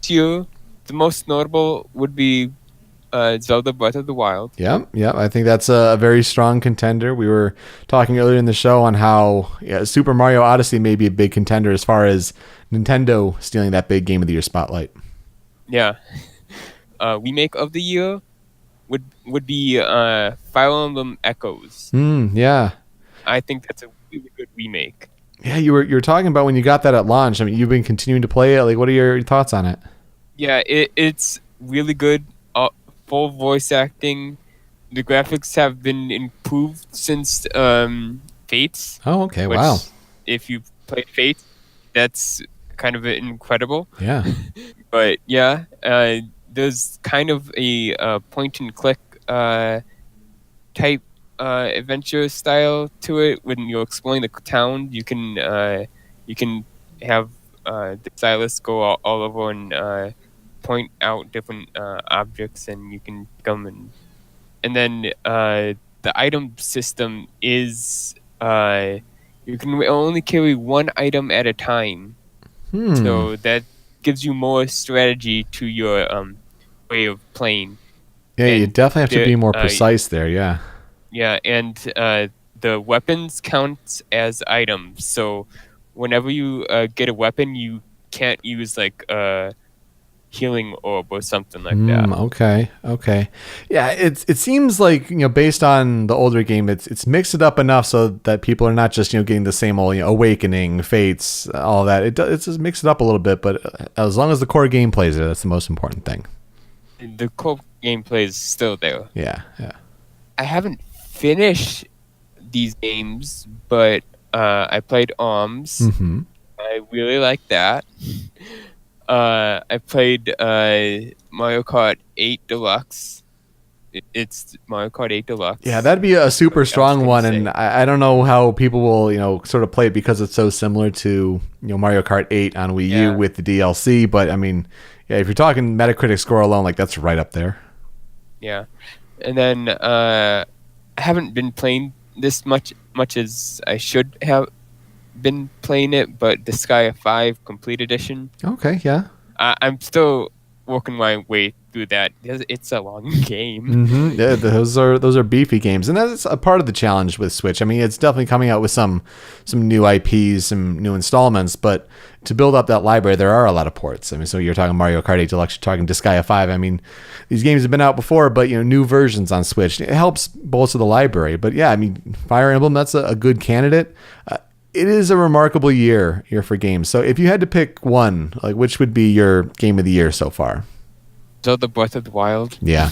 tier. The most notable would be Zelda Breath of the Wild. Yeah. I think that's a very strong contender. We were talking earlier in the show on how Super Mario Odyssey may be a big contender as far as Nintendo stealing that big Game of the Year spotlight. Yeah. Remake of the year would be Fire Emblem Echoes. Yeah. I think that's a really good remake. Yeah, you were talking about when you got that at launch. I mean, you've been continuing to play it. Like, what are your thoughts on it? Yeah, it's really good. Full voice acting. The graphics have been improved since Fates. Oh, okay. Which, Wow. if you played Fates, that's kind of incredible. Yeah. But yeah, there's kind of a point and click type adventure style to it. When you're exploring the town, you can have the stylus go all over and point out different objects, and you can come and then the item system is you can only carry one item at a time. So that gives you more strategy to your way of playing. Yeah, you And definitely have to the- be more precise there. Yeah. Yeah, and the weapons count as items. So whenever you get a weapon, you can't use like a healing orb or something like that. Okay. Yeah, it seems like, based on the older game, it's mixed it up enough so that people are not just, getting the same old, Awakening, Fates, all that. It's just mixed it up a little bit, but as long as the core gameplay is there, that's the most important thing. The core gameplay is still there. Yeah. I haven't finished these games, but I played ARMS. I really like that. I played Mario Kart 8 Deluxe. It's Mario Kart 8 Deluxe. Yeah, that'd be a super What else strong can you one, say? and I don't know how people will, sort of play it because it's so similar to, Mario Kart 8 on Wii U Yeah. with the DLC. But I mean, yeah, if you're talking Metacritic score alone, like that's right up there. Yeah. And then I haven't been playing this much as I should have been playing it, but Disgaea 5 Complete Edition. Okay, yeah. I'm still working my way through that. It's a long game. Yeah, those are beefy games, and that's a part of the challenge with Switch. I mean, it's definitely coming out with some new IPs, some new installments, but to build up that library, there are a lot of ports. I mean, so you're talking Mario Kart 8 Deluxe, you're talking Disgaea 5. I mean, these games have been out before, but new versions on Switch. It helps bolster the library. But yeah, I mean, Fire Emblem, that's a good candidate. It is a remarkable year for games. So if you had to pick one, like which would be your game of the year so far? Zelda Breath of the Wild. Yeah.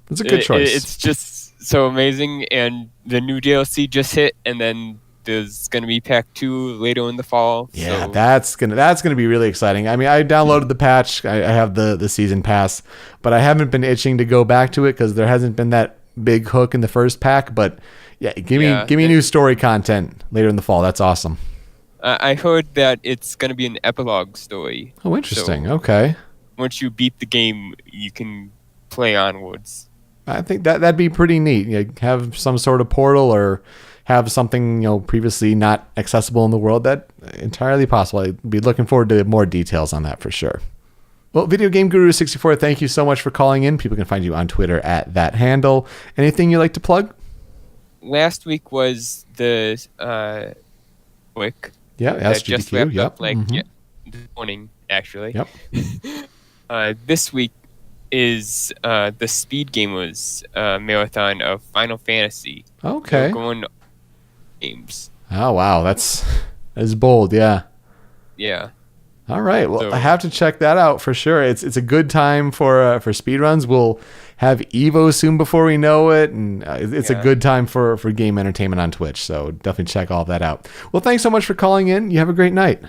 It's a good choice. It's just so amazing, and the new DLC just hit, and then there's gonna be Pack 2 later in the fall. Yeah, so that's gonna be really exciting. I mean, I downloaded the patch. I have the season pass, but I haven't been itching to go back to it because there hasn't been that big hook in the first pack. But yeah, give me new story content later in the fall. That's awesome. I heard that it's gonna be an epilogue story. Oh, interesting. So Okay, once you beat the game, you can play onwards. I think that'd be pretty neat. Have some sort of portal or have something previously not accessible in the world. That entirely possible. I'd be looking forward to more details on that for sure. Well, Video Game Guru 64, thank you so much for calling in. People can find you on Twitter at that handle. Anything you'd like to plug? Last week was the week. Yeah, that just SGDQ. wrapped Yep. up this morning, actually. Yep. This week is the Speed Gamers marathon of Final Fantasy. Okay. So going games. Oh wow, that's bold. Yeah. Yeah. All right. Well, So- I have to check that out for sure. It's a good time for speedruns. We'll have Evo soon before we know it, and it's a Yeah. good time for game entertainment on Twitch. So definitely check all of that out. Well, thanks so much for calling in. You have a great night.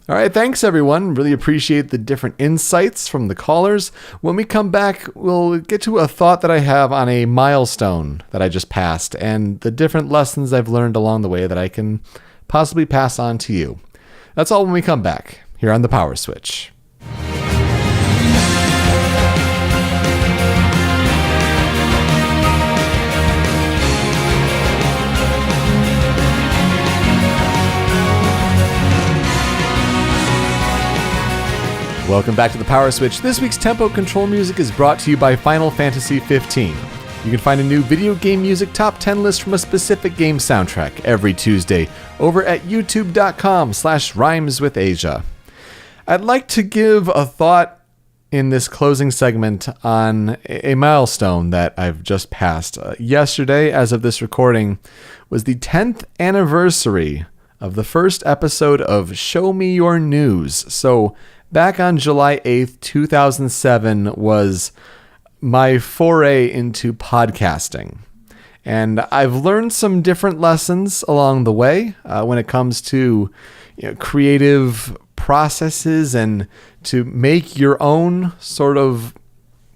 All right, thanks everyone. Really appreciate the different insights from the callers. When we come back, we'll get to a thought that I have on a milestone that I just passed and the different lessons I've learned along the way that I can possibly pass on to you. That's all when we come back here on the Power Switch. Welcome back to the Power Switch. This week's tempo control music is brought to you by Final Fantasy XV. You can find a new video game music top 10 list from a specific game soundtrack every Tuesday over at youtube.com/rhymeswithasia. I'd like to give a thought in this closing segment on a milestone that I've just passed. Yesterday, as of this recording, was the 10th anniversary of the first episode of Show Me Your News. So back on July 8th, 2007 was my foray into podcasting. And I've learned some different lessons along the way when it comes to creative processes and to make your own sort of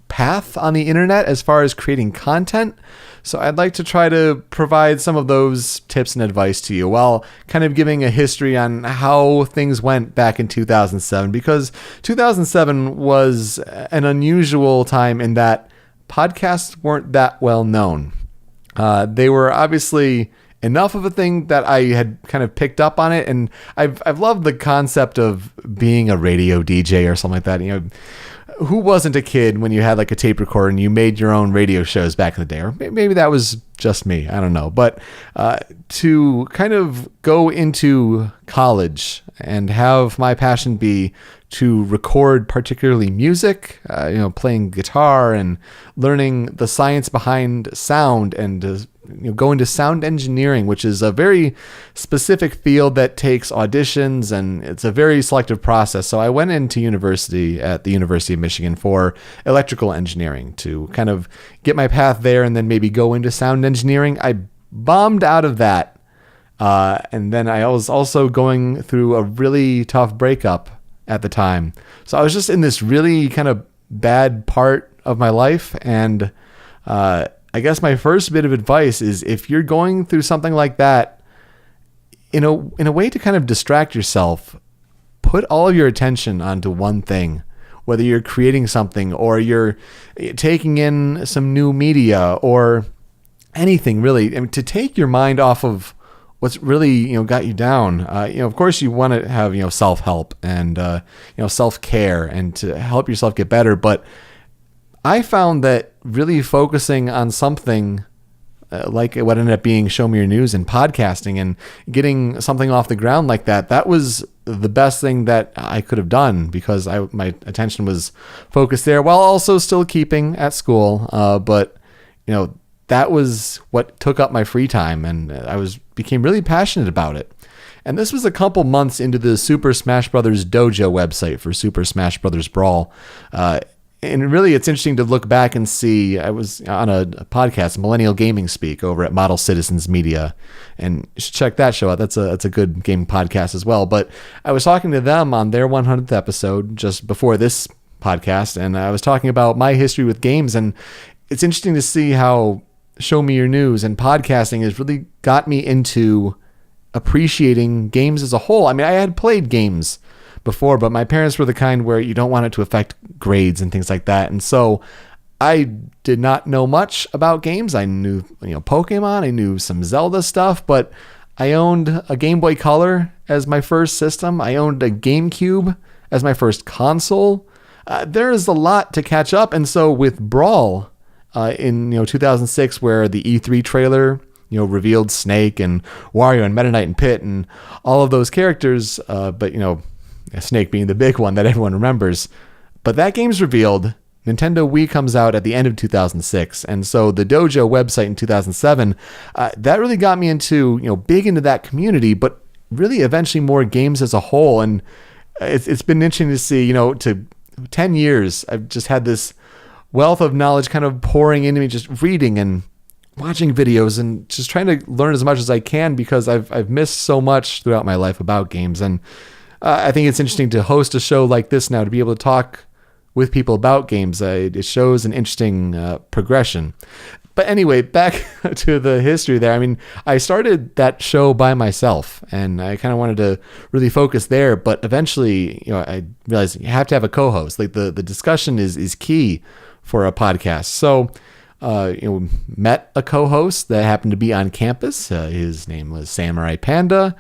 path on the internet as far as creating content. So I'd like to try to provide some of those tips and advice to you while kind of giving a history on how things went back in 2007, because 2007 was an unusual time in that podcasts weren't that well known. They were obviously enough of a thing that I had kind of picked up on it, and I've loved the concept of being a radio DJ or something like that. Who wasn't a kid when you had like a tape recorder and you made your own radio shows back in the day? Or maybe that was just me. I don't know. But to kind of go into college and have my passion be to record particularly music, playing guitar and learning the science behind sound and go into sound engineering, which is a very specific field that takes auditions and it's a very selective process. So I went into university at the University of Michigan for electrical engineering to kind of get my path there and then maybe go into sound engineering. I bombed out of that. And then I was also going through a really tough breakup at the time. So I was just in this really kind of bad part of my life. And I guess my first bit of advice is, if you're going through something like that, in a way to kind of distract yourself, put all of your attention onto one thing, whether you're creating something or you're taking in some new media or anything really. I mean, to take your mind off of what's really, got you down. Of course you want to have, self-help and, self-care and to help yourself get better. But I found that really focusing on something like what ended up being Show Me Your News and podcasting and getting something off the ground like that was the best thing that I could have done, because my attention was focused there while also still keeping at school. But that was what took up my free time, and I became really passionate about it. And this was a couple months into the Super Smash Bros. Dojo website for Super Smash Bros. Brawl. And really, it's interesting to look back and see, I was on a podcast, Millennial Gaming Speak, over at Model Citizens Media, and you should check that show out. That's a good gaming podcast as well. But I was talking to them on their 100th episode just before this podcast, and I was talking about my history with games, and it's interesting to see how Show Me Your News and podcasting has really got me into appreciating games as a whole. I mean, I had played games before, but my parents were the kind where you don't want it to affect grades and things like that. And so I did not know much about games. I knew, Pokemon, I knew some Zelda stuff, but I owned a Game Boy Color as my first system. I owned a GameCube as my first console. There is a lot to catch up. And so with Brawl in 2006, where the E3 trailer revealed Snake and Wario and Meta Knight and Pit and all of those characters, but Snake being the big one that everyone remembers. But that game's revealed. Nintendo Wii comes out at the end of 2006. And so the Dojo website in 2007, that really got me into, big into that community, but really eventually more games as a whole. And it's been interesting to see, to 10 years, I've just had this wealth of knowledge kind of pouring into me, just reading and watching videos and just trying to learn as much as I can, because I've missed so much throughout my life about games. And I think it's interesting to host a show like this now, to be able to talk with people about games. It shows an interesting progression. But anyway, back to the history there. I mean, I started that show by myself, and I kind of wanted to really focus there. But eventually, I realized you have to have a co-host. Like the discussion is key for a podcast. So, met a co-host that happened to be on campus. His name was Samurai Panda.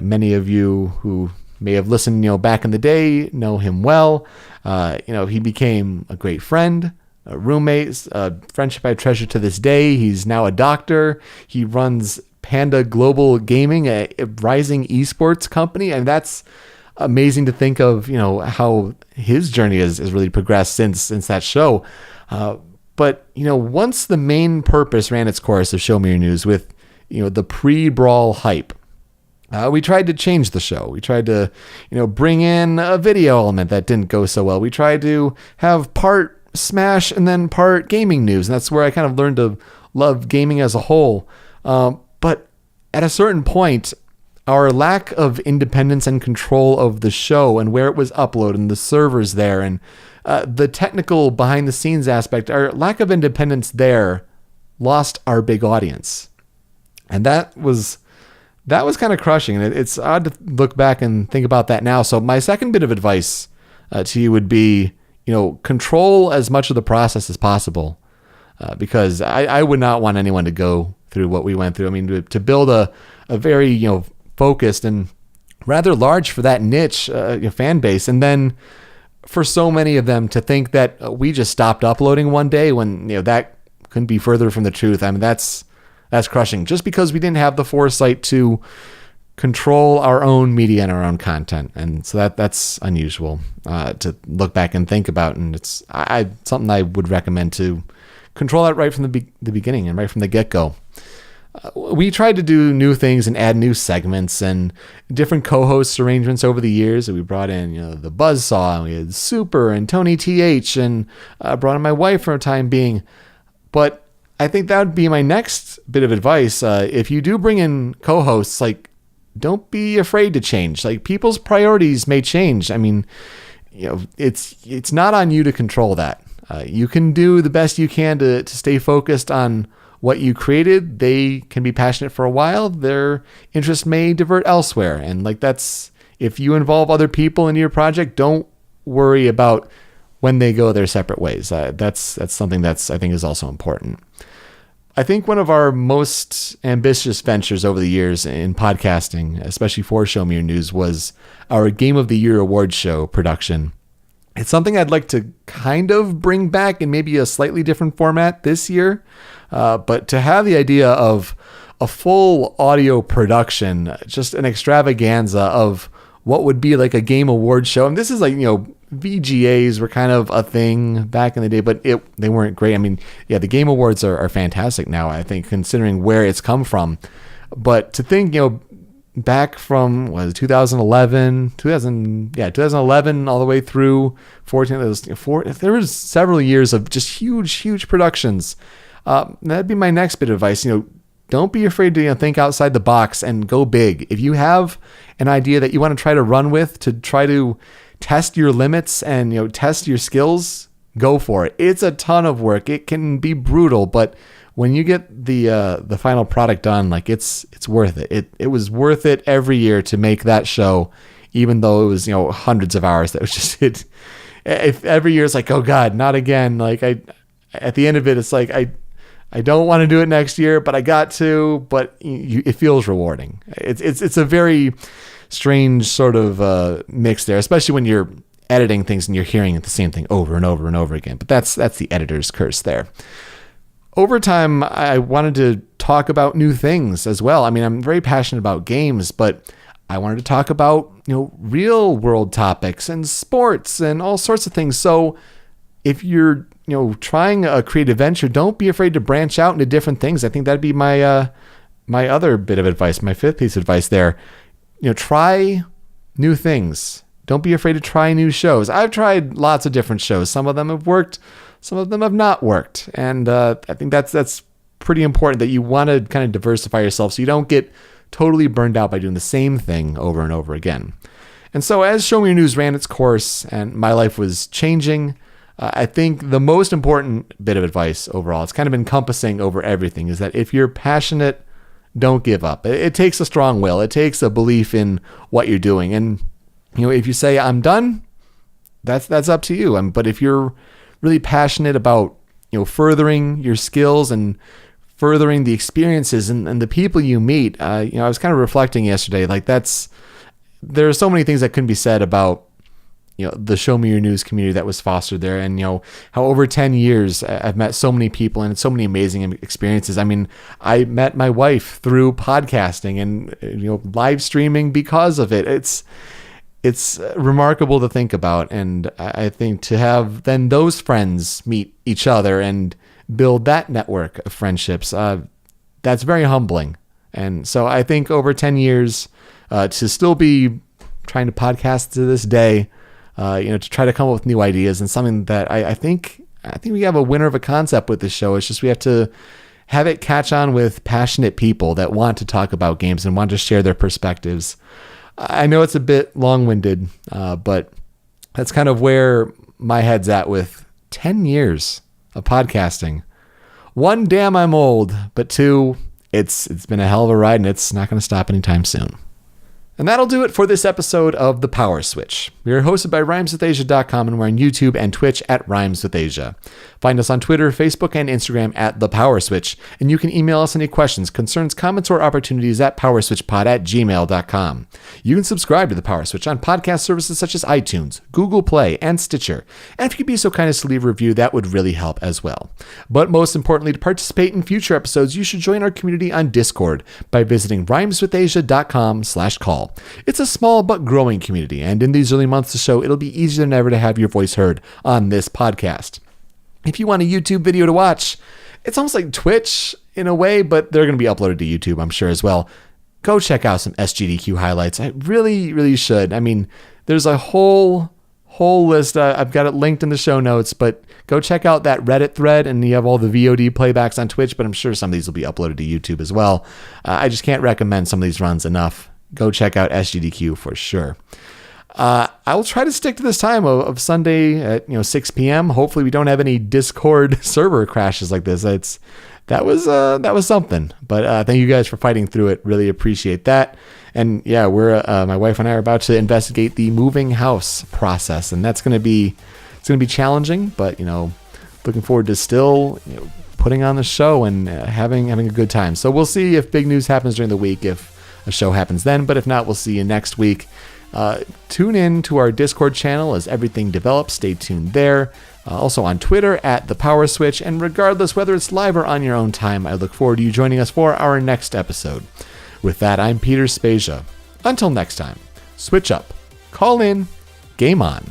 Many of you who may have listened, back in the day, know him well. He became a great friend, a roommate, a friendship I treasure to this day. He's now a doctor. He runs Panda Global Gaming, a rising esports company, and that's amazing to think of. How his journey has really progressed since that show. But once the main purpose ran its course of Show Me Your News with the pre-Brawl hype, we tried to change the show. We tried to, bring in a video element that didn't go so well. We tried to have part Smash and then part gaming news. And that's where I kind of learned to love gaming as a whole. But at a certain point, our lack of independence and control of the show and where it was uploaded and the servers there and the technical behind the scenes aspect, our lack of independence there lost our big audience. And that was kind of crushing. And it's odd to look back and think about that now. So my second bit of advice to you would be, control as much of the process as possible, because I would not want anyone to go through what we went through. I mean, to build a very, focused and rather large for that niche fan base. And then for so many of them to think that we just stopped uploading one day when, that couldn't be further from the truth. I mean, that's crushing, just because we didn't have the foresight to control our own media and our own content. And so that's unusual to look back and think about. And it's something I would recommend, to control that right from the beginning and right from the get-go. We tried to do new things and add new segments and different co-host arrangements over the years. We brought in, the Buzzsaw, and we had Super and Tony TH, and brought in my wife for a time being. But I think that would be my next bit of advice. If you do bring in co-hosts, don't be afraid to change. Like, people's priorities may change. I mean, it's not on you to control that. You can do the best you can to stay focused on what you created. They can be passionate for a while. Their interest may divert elsewhere. And like, that's, if you involve other people in your project, don't worry about when they go their separate ways. That's something that's, I think, is also important. I think one of our most ambitious ventures over the years in podcasting, especially for Show Me Your News, was our Game of the Year award show production. It's something I'd like to kind of bring back in maybe a slightly different format this year. But to have the idea of a full audio production, just an extravaganza of what would be like a game award show. And this is like, VGAs were kind of a thing back in the day, but they weren't great. I mean, yeah, the game awards are fantastic now, I think, considering where it's come from. But to think, back from 2011 all the way through 14, there was several years of just huge productions. That'd be my next bit of advice. Don't be afraid to think outside the box and go big. If you have an idea that you want to try to run with, to try to test your limits and test your skills, go for it. It's a ton of work. It can be brutal, but when you get the final product done, like, it's worth it. It was worth it every year to make that show, even though it was hundreds of hours. That was just it. If every year it's like, oh God, not again. Like, at the end of it, it's like I don't want to do it next year, but I got to. But it feels rewarding. It's a very strange sort of mix there, especially when you're editing things and you're hearing the same thing over and over and over again. But that's the editor's curse there. Over time, I wanted to talk about new things as well. I mean, I'm very passionate about games, but I wanted to talk about real world topics and sports and all sorts of things. So if you're trying a creative venture, don't be afraid to branch out into different things. I think that'd be my other bit of advice, my fifth piece of advice there. Try new things. Don't be afraid to try new shows. I've tried lots of different shows. Some of them have worked, some of them have not worked. And I think that's pretty important, that you want to kind of diversify yourself so you don't get totally burned out by doing the same thing over and over again. And so as Show Me Your News ran its course and my life was changing, I think the most important bit of advice overall, it's kind of encompassing over everything, is that if you're passionate, don't give up. It takes a strong will. It takes a belief in what you're doing. And, if you say, I'm done, that's up to you. But if you're really passionate about, furthering your skills and furthering the experiences and the people you meet, I was kind of reflecting yesterday, like there are so many things that couldn't be said about, the Show Me Your News community that was fostered there. And, how over 10 years I've met so many people and so many amazing experiences. I mean, I met my wife through podcasting and, live streaming because of it. It's remarkable to think about. And I think to have then those friends meet each other and build that network of friendships, that's very humbling. And so I think over 10 years, to still be trying to podcast to this day, to try to come up with new ideas, and something that I think we have a winner of a concept with this show. It's just we have to have it catch on with passionate people that want to talk about games and want to share their perspectives. I know it's a bit long-winded, but that's kind of where my head's at with 10 years of podcasting. One, damn, I'm old, but two, it's been a hell of a ride, and it's not going to stop anytime soon. And that'll do it for this episode of The Power Switch. We are hosted by RhymesWithAsia.com, and we're on YouTube and Twitch at RhymesWithAsia. Find us on Twitter, Facebook, and Instagram at The Power Switch, and you can email us any questions, concerns, comments, or opportunities at powerswitchpod@gmail.com. You can subscribe to The Power Switch on podcast services such as iTunes, Google Play, and Stitcher. And if you'd be so kind as to leave a review, that would really help as well. But most importantly, to participate in future episodes, you should join our community on Discord by visiting RhymesWithAsia.com/call. It's a small but growing community, and in these early months of the show, it'll be easier than ever to have your voice heard on this podcast. If you want a YouTube video to watch, it's almost like Twitch in a way, but they're going to be uploaded to YouTube, I'm sure, as well. Go check out some SGDQ highlights. I really, really should. I mean, there's a whole list. I've got it linked in the show notes, but go check out that Reddit thread, and you have all the VOD playbacks on Twitch, but I'm sure some of these will be uploaded to YouTube as well. I just can't recommend some of these runs enough. go check out SGDQ for sure. I will try to stick to this time of Sunday at 6 p.m. Hopefully we don't have any Discord server crashes like this. That was something. But thank you guys for fighting through it. Really appreciate that. And yeah, we're my wife and I are about to investigate the moving house process, and it's going to be challenging. But looking forward to still putting on the show and having a good time. So we'll see if big news happens during the week, if a show happens then. But if not, we'll see you next week. Tune in to our Discord channel as everything develops. Stay tuned there. Also on Twitter at The Power Switch. And regardless whether it's live or on your own time, I look forward to you joining us for our next episode. With that, I'm Peter Spezia. Until next time, switch up, call in, game on.